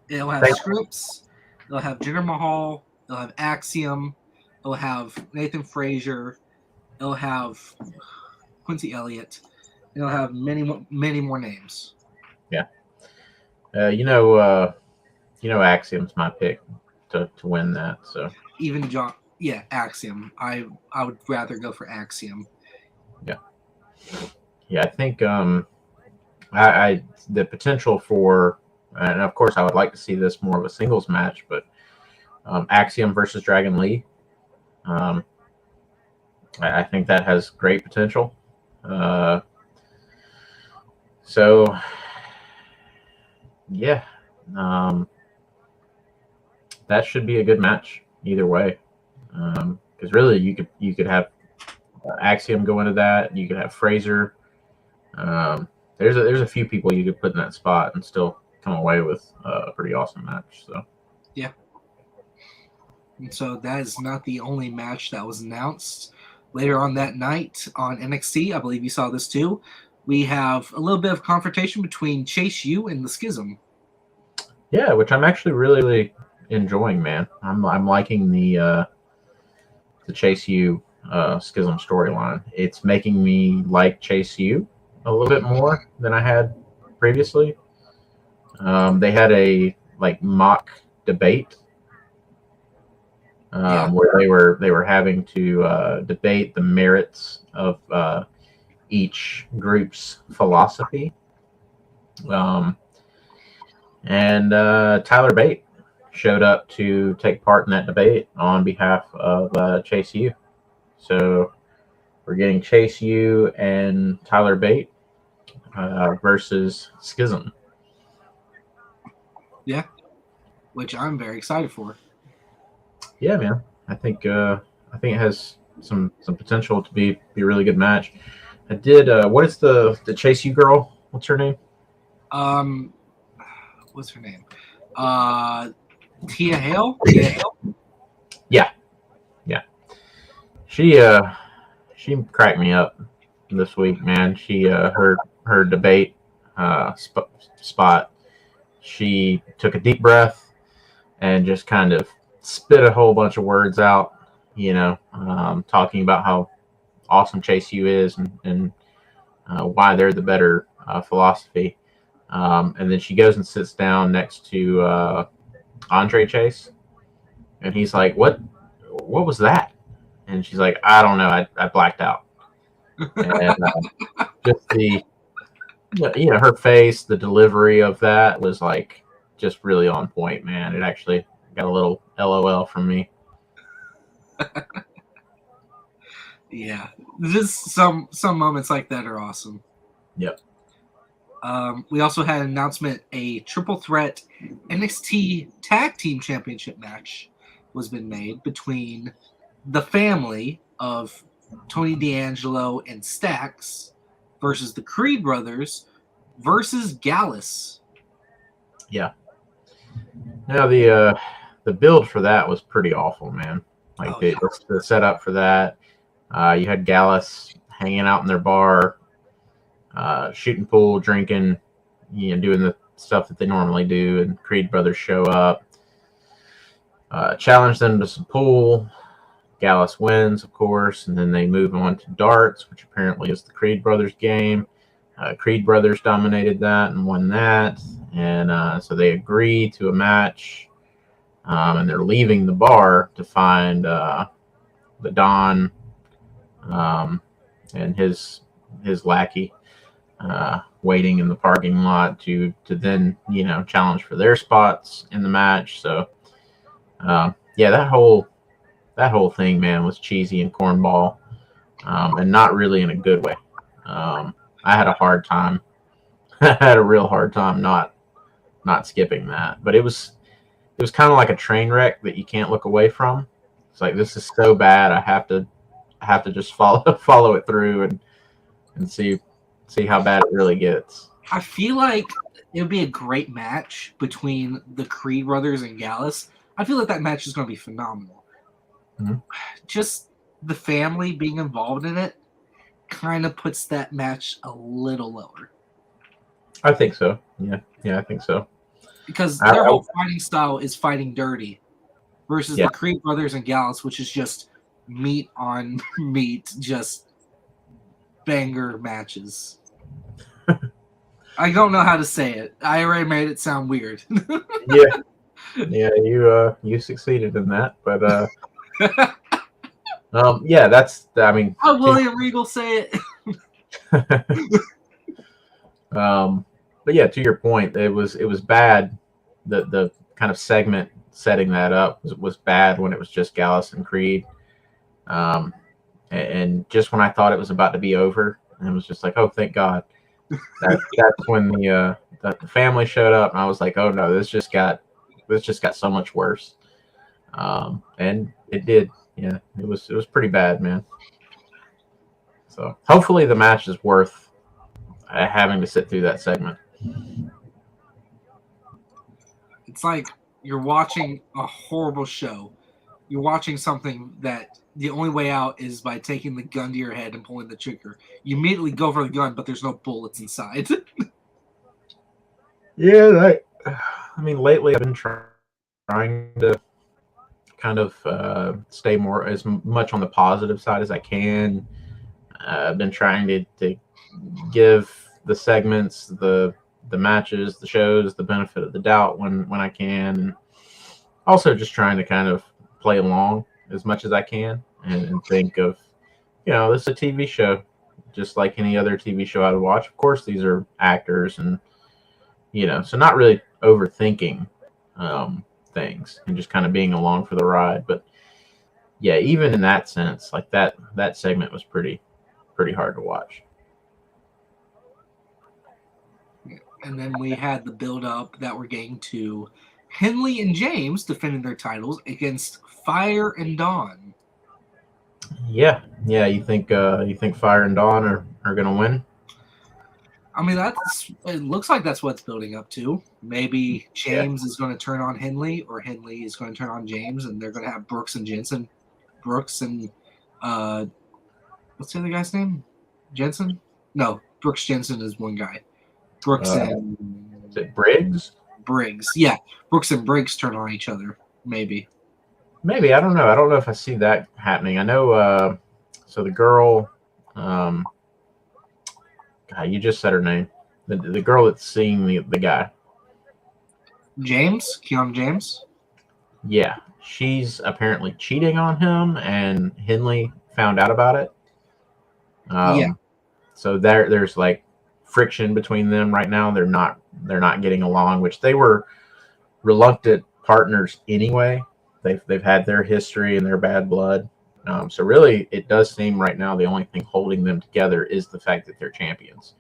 It'll have Scripps. It'll have Jinder Mahal. It'll have Axiom. It'll have Nathan Frazier. It'll have Quincy Elliott. It'll have many more names. Yeah. Axiom's my pick to win that. So even John, Axiom. I would rather go for Axiom. Yeah, I think I the potential for, and of course I would like to see this more of a singles match, but Axiom versus Dragon Lee. I think that has great potential. So yeah, that should be a good match either way. Because really, you could have Axiom go into that. You could have Fraser. There's a few people you could put in that spot and still come away with a pretty awesome match. So yeah. And so that is not the only match that was announced. Later on that night on NXT, I believe you saw this too, we have a little bit of confrontation between Chase U and the Schism. Yeah, which I'm actually really enjoying, man. I'm liking the Chase U Schism storyline. It's making me like Chase U a little bit more than I had previously. They had a mock debate where they were having to debate the merits of each group's philosophy. And Tyler Bate showed up to take part in that debate on behalf of Chase U. So we're getting Chase U and Tyler Bate versus Schism. Yeah, which I'm very excited for. Yeah, man. I think it has some potential to be a really good match. I did. What is the Chase U girl? What's her name? What's her name? Tia Hale. Tia Hale. Yeah. She cracked me up this week, man. She her debate spot. She took a deep breath and just kind of spit a whole bunch of words out. Talking about how awesome Chase U is and why they're the better philosophy. And then she goes and sits down next to Andre Chase, and he's like, "What was that?" And she's like, "I don't know. I blacked out." And just her face, the delivery of that was just really on point, man. It actually got a little LOL from me. Yeah, just some moments like that are awesome. Yep. We also had an announcement: a triple threat NXT Tag Team Championship match was been made between the family of Tony D'Angelo and Stax versus the Creed brothers versus Gallus. Yeah. Now the build for that was pretty awful, man. Like the setup for that. You had Gallus hanging out in their bar, shooting pool, drinking, doing the stuff that they normally do, and Creed brothers show up, challenge them to some pool. Gallus wins, of course, and then they move on to darts, which apparently is the Creed brothers game. Creed brothers dominated that and won that, and so they agree to a match, and they're leaving the bar to find the Don and his lackey waiting in the parking lot to then challenge for their spots in the match. So yeah, that whole thing, man, was cheesy and cornball, and not really in a good way. I had a hard time. I had a real hard time not skipping that. But it was kind of like a train wreck that you can't look away from. It's like, this is so bad. I have to just follow it through and see how bad it really gets. I feel like it would be a great match between the Creed brothers and Gallus. I feel like that match is going to be phenomenal. Mm-hmm. Just the family being involved in it kind of puts that match a little lower. I think so. Yeah, I think so. Because their whole fighting style is fighting dirty versus the Creed brothers and Gallus, which is just meat on meat, just banger matches. I don't know how to say it. I already made it sound weird. Yeah, you succeeded in that, but yeah, that's, I mean, how William Regal say it. But yeah, to your point, it was bad. The kind of segment setting that up was bad when it was just Gallus and Creed, and just when I thought it was about to be over, and it was just like, oh, thank God. That's when the family showed up, and I was like, oh no, this just got so much worse, and it did. Yeah, it was pretty bad, man. So hopefully the match is worth having to sit through that segment. It's like you're watching a horrible show. You're watching something that the only way out is by taking the gun to your head and pulling the trigger. You immediately go for the gun, but there's no bullets inside. Yeah, I mean, lately I've been trying to kind of stay as much on the positive side as I can. I've been trying to give the segments, the matches, the shows, the benefit of the doubt when I can, and also just trying to kind of play along as much as I can and think of, this is a TV show, just like any other TV show I would watch. Of course, these are actors, and so not really overthinking things and just kind of being along for the ride. But yeah, even in that sense, like that segment was pretty hard to watch. And then we had the build-up that we're getting to Henley and James defending their titles against Fire and Dawn. Yeah. You think Fire and Dawn are gonna win? I mean, it looks like that's what it's building up to. Maybe James is going to turn on Henley, or Henley is going to turn on James, and they're going to have Brooks and Jensen. Brooks and what's the other guy's name? Jensen? No, Brooks Jensen is one guy. Brooks and is it Briggs? Briggs, yeah. Brooks and Briggs turn on each other. Maybe. I don't know. I don't know if I see that happening. I know. So the girl. God, you just said her name. The girl that's seeing the guy. James? Keanu James? Yeah. She's apparently cheating on him, and Henley found out about it. Yeah. So there's like friction between them right now. They're not getting along, which they were reluctant partners anyway. They've had their history and their bad blood. So really, it does seem right now the only thing holding them together is the fact that they're champions.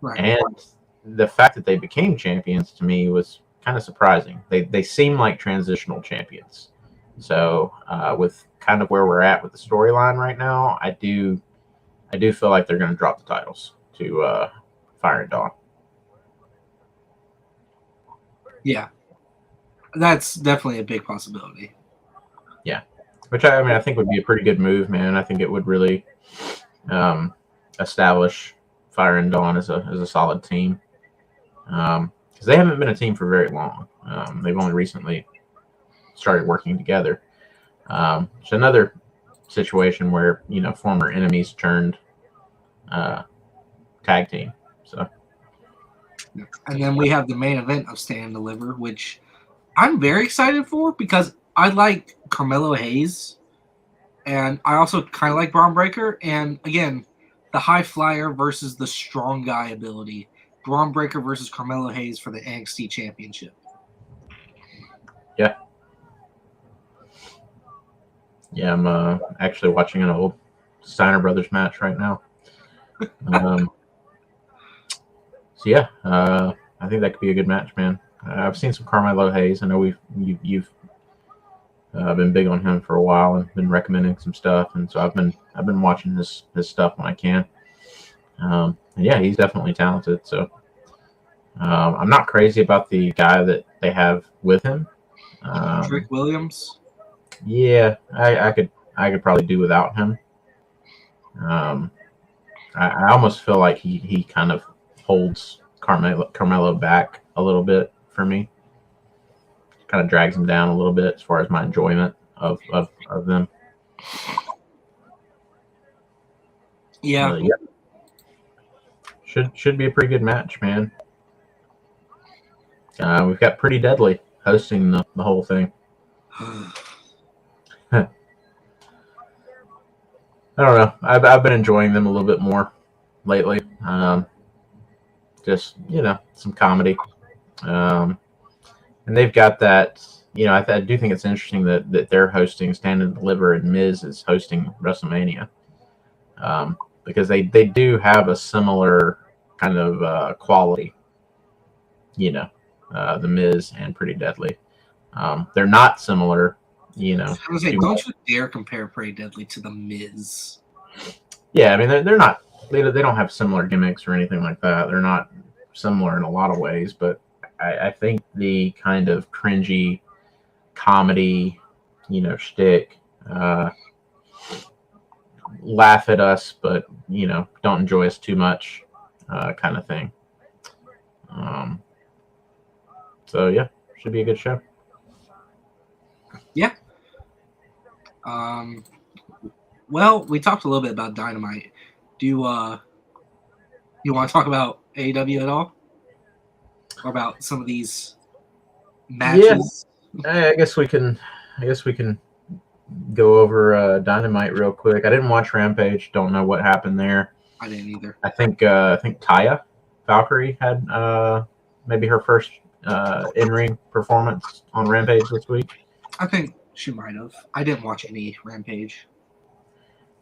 Right. And the fact that they became champions to me was kind of surprising. They seem like transitional champions. So with kind of where we're at with the storyline right now, I do feel like they're going to drop the titles to Fire and Dawn. Yeah, that's definitely a big possibility. Yeah, which I think would be a pretty good move, man. I think it would really establish Fire and Dawn as a solid team, because they haven't been a team for very long. They've only recently started working together. It's another situation where former enemies turned tag team. So And then we have the main event of Stand and Deliver, which I'm very excited for because I like Carmelo Hayes, and I also kind of like Braun Breaker. And again, the high flyer versus the strong guy ability. Braun Breaker versus Carmelo Hayes for the NXT Championship. yeah, I'm actually watching an old Steiner Brothers match right now. So yeah, I think that could be a good match, man. I've seen some Carmelo Hayes. I know you've been big on him for a while and been recommending some stuff, and so I've been watching his stuff when I can. And yeah, he's definitely talented. So I'm not crazy about the guy that they have with him. Trick Williams. Yeah, I could probably do without him. I almost feel like he kind of holds Carmelo back a little bit for me. Kind of drags him down a little bit as far as my enjoyment of them. Yeah. Yeah. Should be a pretty good match, man. We've got Pretty Deadly hosting the whole thing. I don't know. I've been enjoying them a little bit more lately. Just some comedy, and they've got that. I do think it's interesting that they're hosting Stand and Deliver and Miz is hosting WrestleMania, because they do have a similar kind of quality. The Miz and Pretty Deadly. They're not similar. I was like, don't you dare compare Pretty Deadly to the Miz. Yeah, I mean they're not. They don't have similar gimmicks or anything like that. They're not similar in a lot of ways, but I think the kind of cringy comedy, shtick, laugh at us, but don't enjoy us too much, kind of thing. So yeah, should be a good show. Yeah. Well, we talked a little bit about Dynamite. Do you want to talk about AEW at all, or about some of these matches? Yeah, I guess we can go over Dynamite real quick. I didn't watch Rampage. Don't know what happened there. I didn't either. I think Taya Valkyrie had maybe her first in-ring performance on Rampage this week. I think she might have. I didn't watch any Rampage.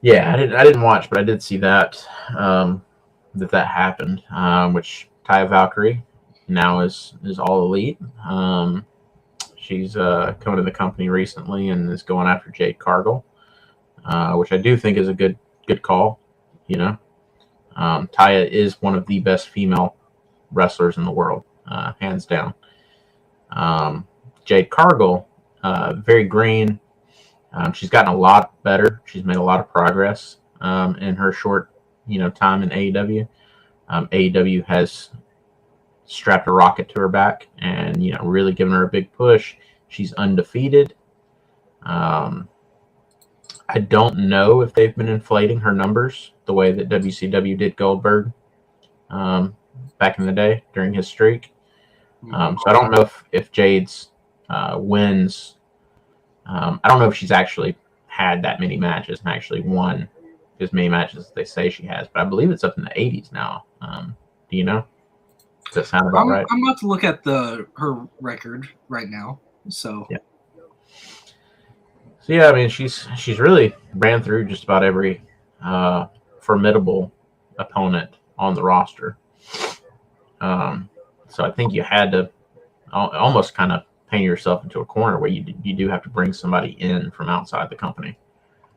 Yeah, I didn't watch, but I did see that that happened. Which Taya Valkyrie now is all elite. She's come to the company recently and is going after Jade Cargill, which I do think is a good call. Taya is one of the best female wrestlers in the world, hands down. Jade Cargill, very green. She's gotten a lot better. She's made a lot of progress in her short, time in AEW. AEW has strapped a rocket to her back and really given her a big push. She's undefeated. I don't know if they've been inflating her numbers the way that WCW did Goldberg back in the day during his streak. So I don't know if Jade's wins. I don't know if she's actually had that many matches and actually won as many matches as they say she has, but I believe it's up in the 80s now. Do you know? Does that sound about right? I'm about to look at her record right now. So yeah. So yeah, I mean she's really ran through just about every formidable opponent on the roster. So I think you had to almost kind of paint yourself into a corner where you do have to bring somebody in from outside the company.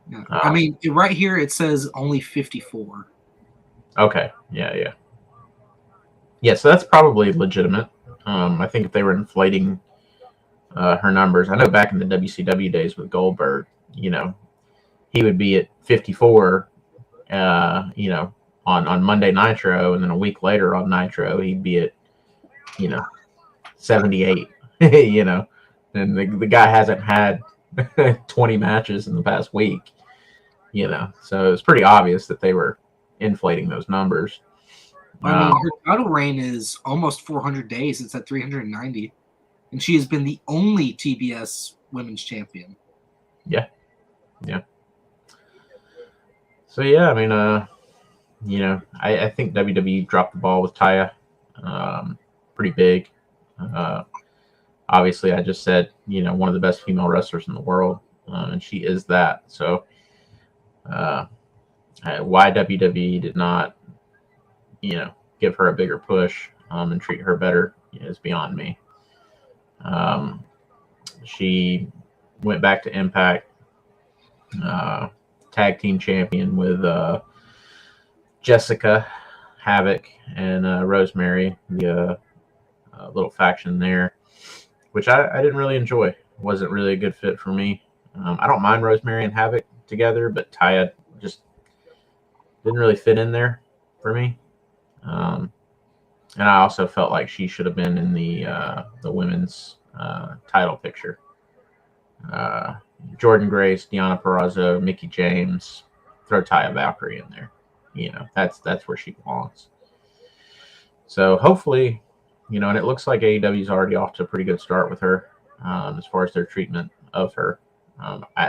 Yeah. I mean, right here it says only 54. Okay. Yeah. So that's probably legitimate. I think if they were inflating her numbers, I know back in the WCW days with Goldberg, he would be at 54, on Monday Nitro, and then a week later on Nitro, he'd be at, 78, and the guy hasn't had 20 matches in the past week, so it's pretty obvious that they were inflating those numbers. I mean, her title reign is almost 400 days. It's at 390. And she has been the only TBS women's champion. Yeah. So, yeah, I mean, I think WWE dropped the ball with Taya pretty big. Obviously, I just said, one of the best female wrestlers in the world, and she is that. So, why WWE did not, give her a bigger push and treat her better is beyond me. She went back to Impact, tag team champion with Jessica, Havoc, and Rosemary, the little faction there, which I didn't really enjoy. Wasn't really a good fit for me. I don't mind Rosemary and Havoc together, but Taya just didn't really fit in there for me. And I also felt like she should have been in the women's title picture. Jordan Grace, Deonna Purrazzo, Mickie James, throw Taya Valkyrie in there. That's where she belongs. So hopefully, and it looks like AEW's already off to a pretty good start with her as far as their treatment of her.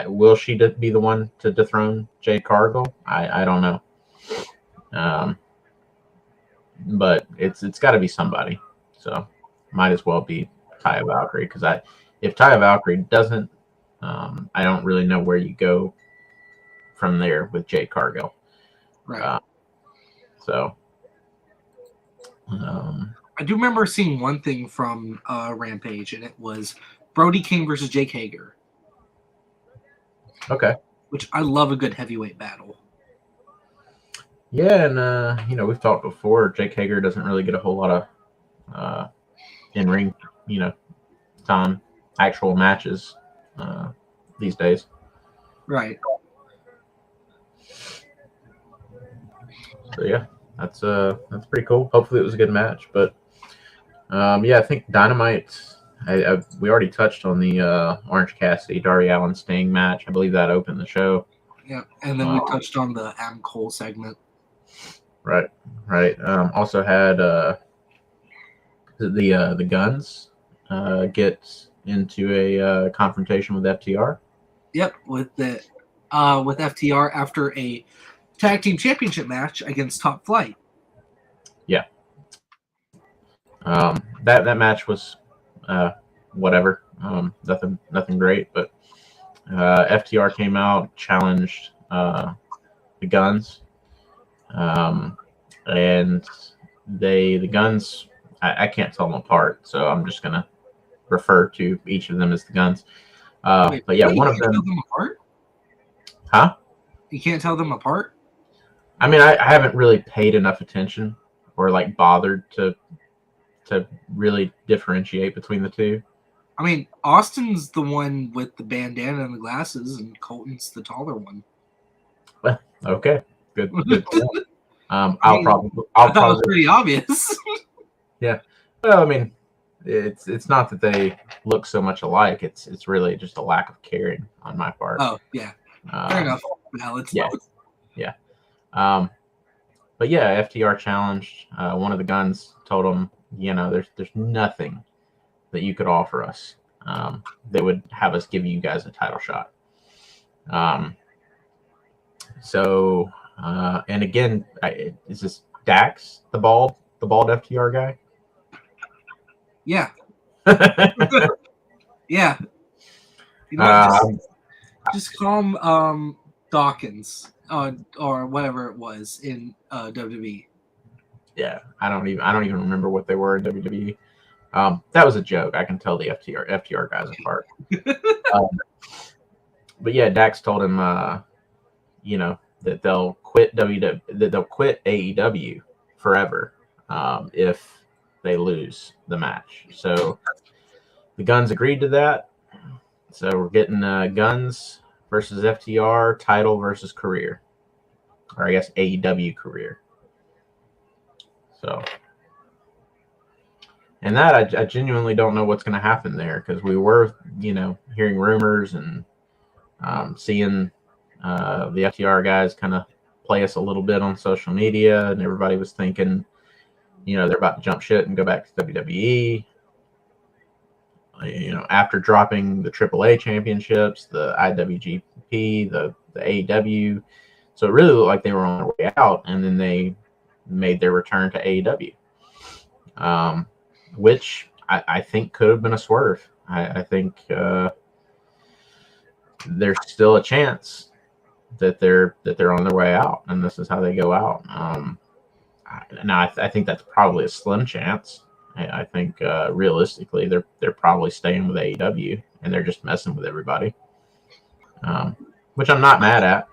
Will she be the one to dethrone Jade Cargill? I don't know. But it's got to be somebody. So might as well be Taya Valkyrie, because if Taya Valkyrie doesn't, I don't really know where you go from there with Jade Cargill. Right. So I do remember seeing one thing from Rampage, and it was Brody King versus Jake Hager. Okay. Which I love a good heavyweight battle. Yeah, and we've talked before. Jake Hager doesn't really get a whole lot of in-ring, time, actual matches these days. Right. So yeah, that's pretty cool. Hopefully it was a good match, but I think Dynamite. We already touched on the Orange Cassidy, Darby Allin, Sting match. I believe that opened the show. Yeah, and then we touched on the Adam Cole segment. Right. Also had the Guns get into a confrontation with FTR. Yep, with FTR after a tag team championship match against Top Flight. Yeah. That match was whatever. Nothing great, but FTR came out, challenged the Guns. And the Guns, I can't tell them apart, so I'm just gonna refer to each of them as the Guns. But yeah, one of them. Tell them apart? Huh? You can't tell them apart? I mean, I haven't really paid enough attention or bothered to really differentiate between the two. I mean, Austin's the one with the bandana and the glasses, and Colton's the taller one. Well, okay, good. I'll thought it was pretty obvious. Yeah. Well, I mean, it's not that they look so much alike. It's really just a lack of caring on my part. Oh yeah, fair enough. Yeah. But yeah, FTR challenged one of the Guns. Told him, there's nothing that you could offer us that would have us give you guys a title shot. So, and again, is this Dax, the bald FTR guy? Yeah. Yeah. Just call him Dawkins or whatever it was in WWE. Yeah, I don't even remember what they were in WWE. That was a joke. I can tell the FTR guys apart. But yeah, Dax told him, that they'll quit AEW forever if they lose the match. So the Guns agreed to that. So we're getting Guns versus FTR, title versus career, or I guess AEW career. So, and that I genuinely don't know what's going to happen there, because we were, hearing rumors and seeing the FTR guys kind of play us a little bit on social media, and everybody was thinking, they're about to jump shit and go back to WWE. After dropping the AAA championships, the IWGP, the AEW. So it really looked like they were on their way out, and then they made their return to AEW, which I think could have been a swerve. I think there's still a chance that they're on their way out, and this is how they go out. Now, I think that's probably a slim chance. I think realistically, they're probably staying with AEW, and they're just messing with everybody, which I'm not mad at.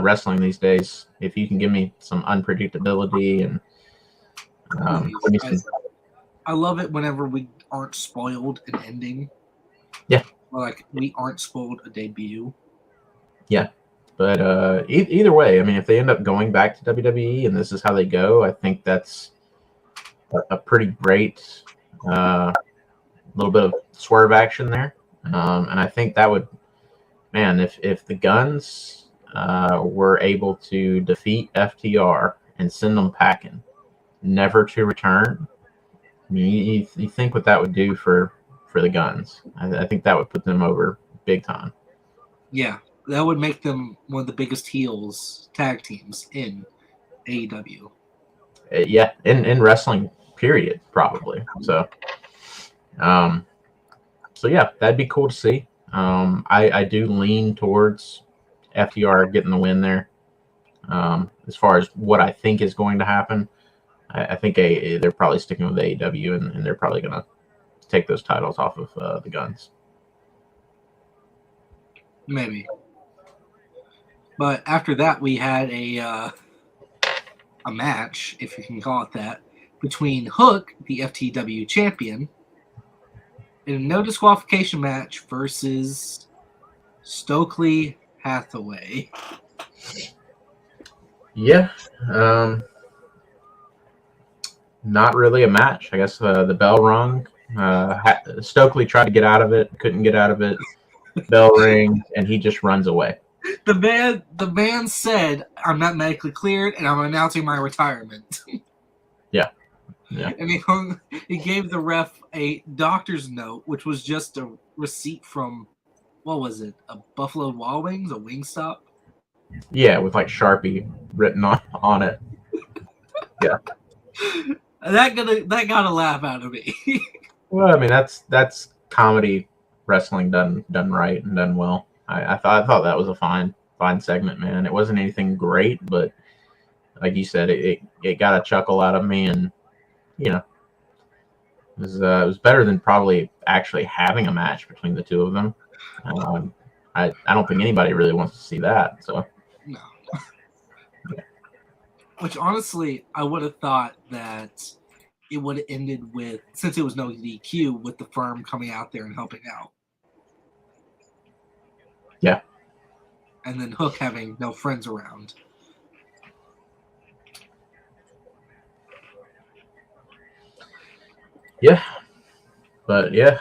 Wrestling these days, if you can give me some unpredictability and I love it whenever we aren't spoiled an ending. Yeah, or like we aren't spoiled a debut. Yeah, but either way, I mean, if they end up going back to WWE and this is how they go, I think that's a pretty great little bit of swerve action there. And I think that would, man, if the Guns were able to defeat FTR and send them packing, never to return, I mean, you think what that would do for the Guns. I think that would put them over big time. Yeah, that would make them one of the biggest heels tag teams in AEW. Yeah, in wrestling, period, probably. So, yeah, that'd be cool to see. I do lean towards FTR getting the win there. As far as what I think is going to happen, I think they're probably sticking with AEW, and they're probably going to take those titles off of the Guns. Maybe. But after that, we had a match, if you can call it that, between Hook, the FTW champion, in a no disqualification match versus Stokely Hathaway. Yeah. Not really a match. I guess the bell rung. Stokely tried to get out of it, couldn't get out of it. Bell rings, and he just runs away. The man said, "I'm not medically cleared, and I'm announcing my retirement." Yeah. And he gave the ref a doctor's note, which was just a receipt from, what was it, a Buffalo Wild Wings, a Wingstop? Yeah, with like Sharpie written on it. Yeah. That got a laugh out of me. Well, I mean, that's comedy wrestling done right and done well. I thought that was a fine segment, man. It wasn't anything great, but like you said, it got a chuckle out of me, and it was better than probably actually having a match between the two of them. I don't think anybody really wants to see that. So No. Which honestly, I would have thought that it would have ended with, since it was no DQ, with the firm coming out there and helping out. Yeah. And then Hook having no friends around. Yeah. But yeah,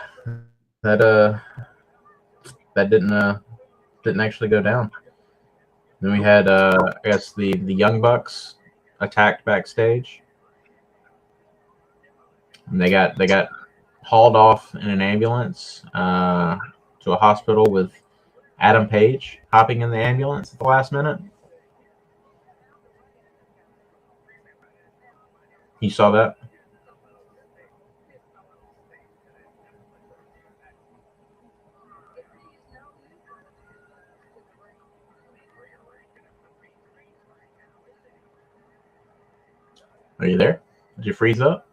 that didn't actually go down. Then we had I guess the Young Bucks attacked backstage, and they got hauled off in an ambulance to a hospital with Adam Page hopping in the ambulance at the last minute. You saw that? Are you there? Did you freeze up?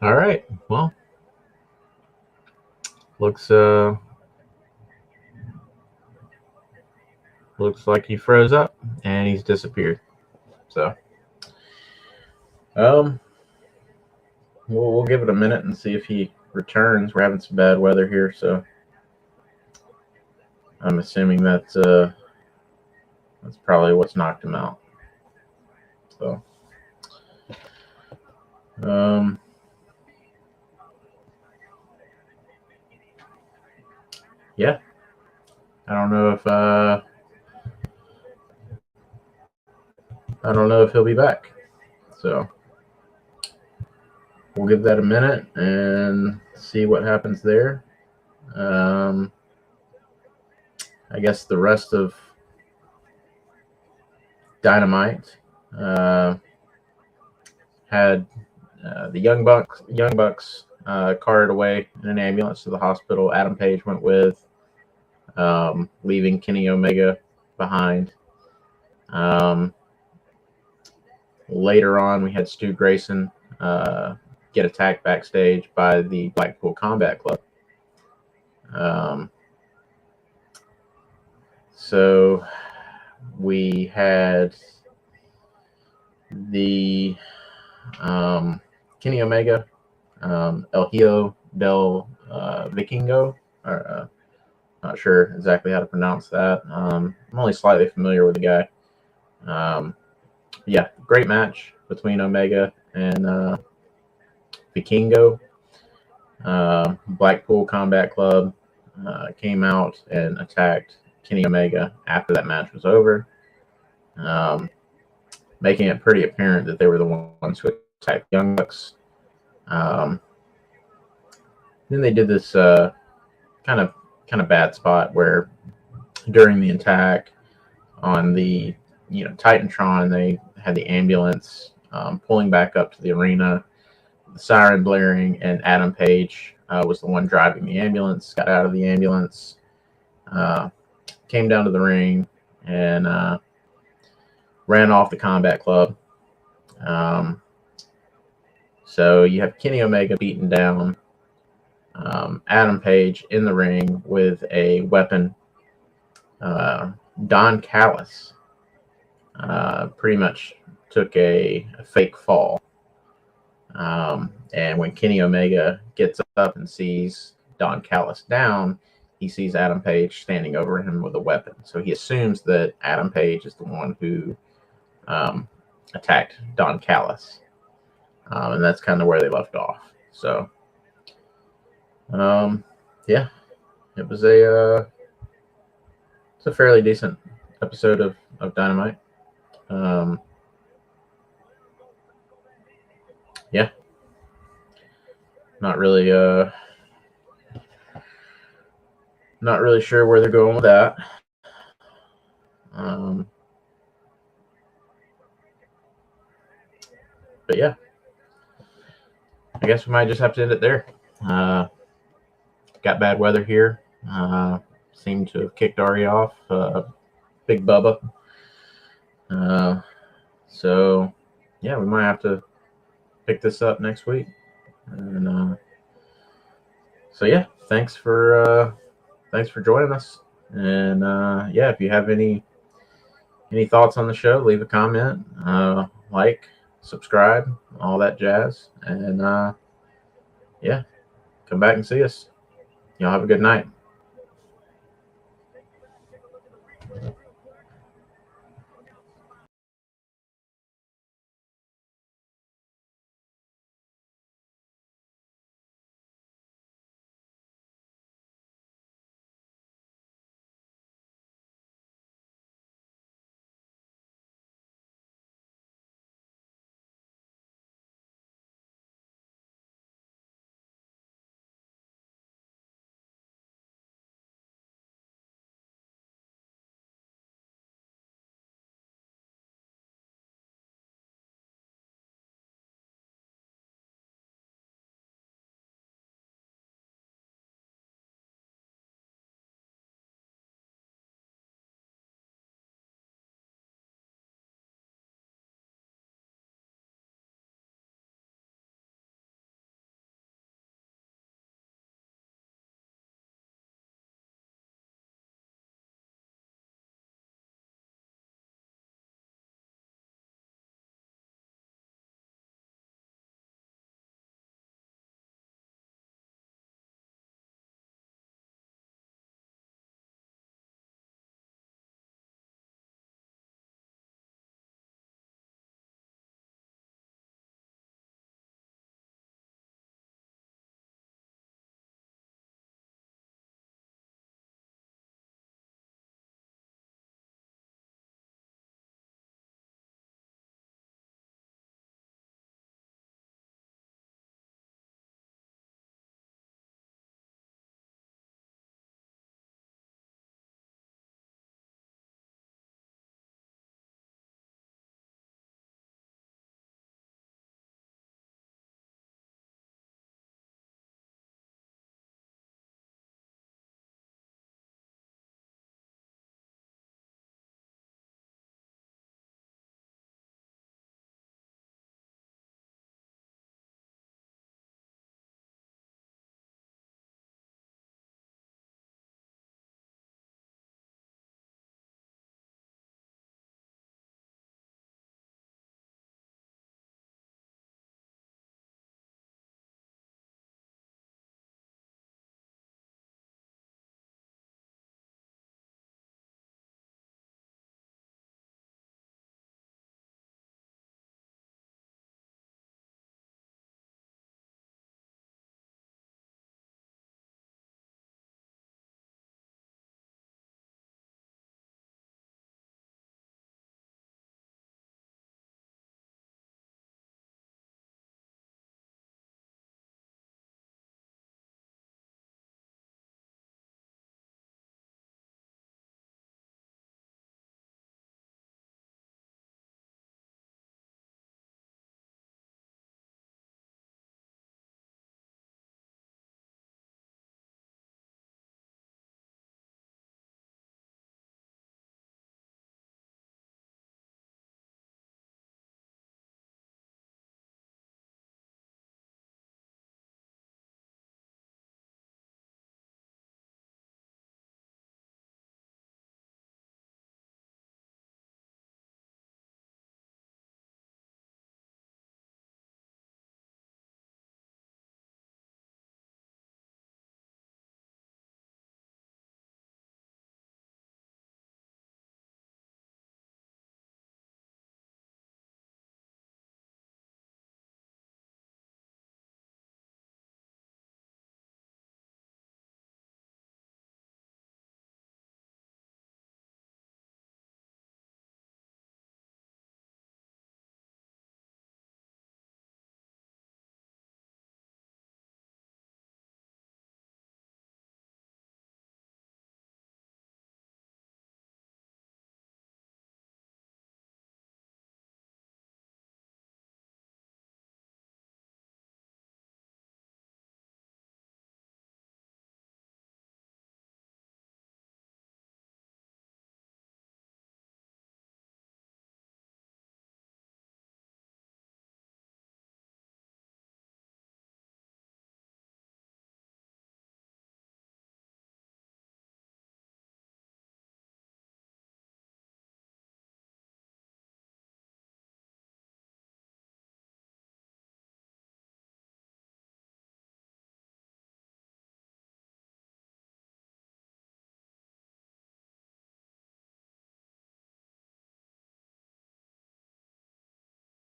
All right. Well, looks like he froze up and he's disappeared. So, um, we'll give it a minute and see if he returns. We're having some bad weather here, so I'm assuming that's probably what's knocked him out. So, yeah, I don't know if he'll be back. So we'll give that a minute and see what happens there. I guess the rest of Dynamite had the Young Bucks carted away in an ambulance to the hospital. Adam Page went with, leaving Kenny Omega behind. Later on, we had Stu Grayson get attacked backstage by the Blackpool Combat Club. So we had the Kenny Omega, El Hijo del Vikingo, or not sure exactly how to pronounce that. I'm only slightly familiar with the guy. Yeah, great match between Omega and Vikingo. Blackpool Combat Club came out and attacked Kenny Omega after that match was over, making it pretty apparent that they were the ones who attacked Young Bucks. Then they did this kind of bad spot where during the attack on the Titantron, they had the ambulance pulling back up to the arena, the siren blaring, and Adam Page was the one driving the ambulance. Got out of the ambulance, came down to the ring, and ran off the Combat Club. So you have Kenny Omega beaten down, Adam Page in the ring with a weapon. Don Callis pretty much took a fake fall. And when Kenny Omega gets up and sees Don Callis down, he sees Adam Page standing over him with a weapon. So he assumes that Adam Page is the one who attacked Don Callis. And that's kind of where they left off. So, yeah, it was it's a fairly decent episode of Dynamite. Yeah, not really sure where they're going with that. But yeah, I guess we might just have to end it there. Got bad weather here. Seemed to have kicked Ari off. Big Bubba. So yeah, we might have to pick this up next week. And so yeah, thanks for joining us. And yeah, if you have any thoughts on the show, leave a comment, like, subscribe, all that jazz. And yeah, come back and see us. Y'all have a good night.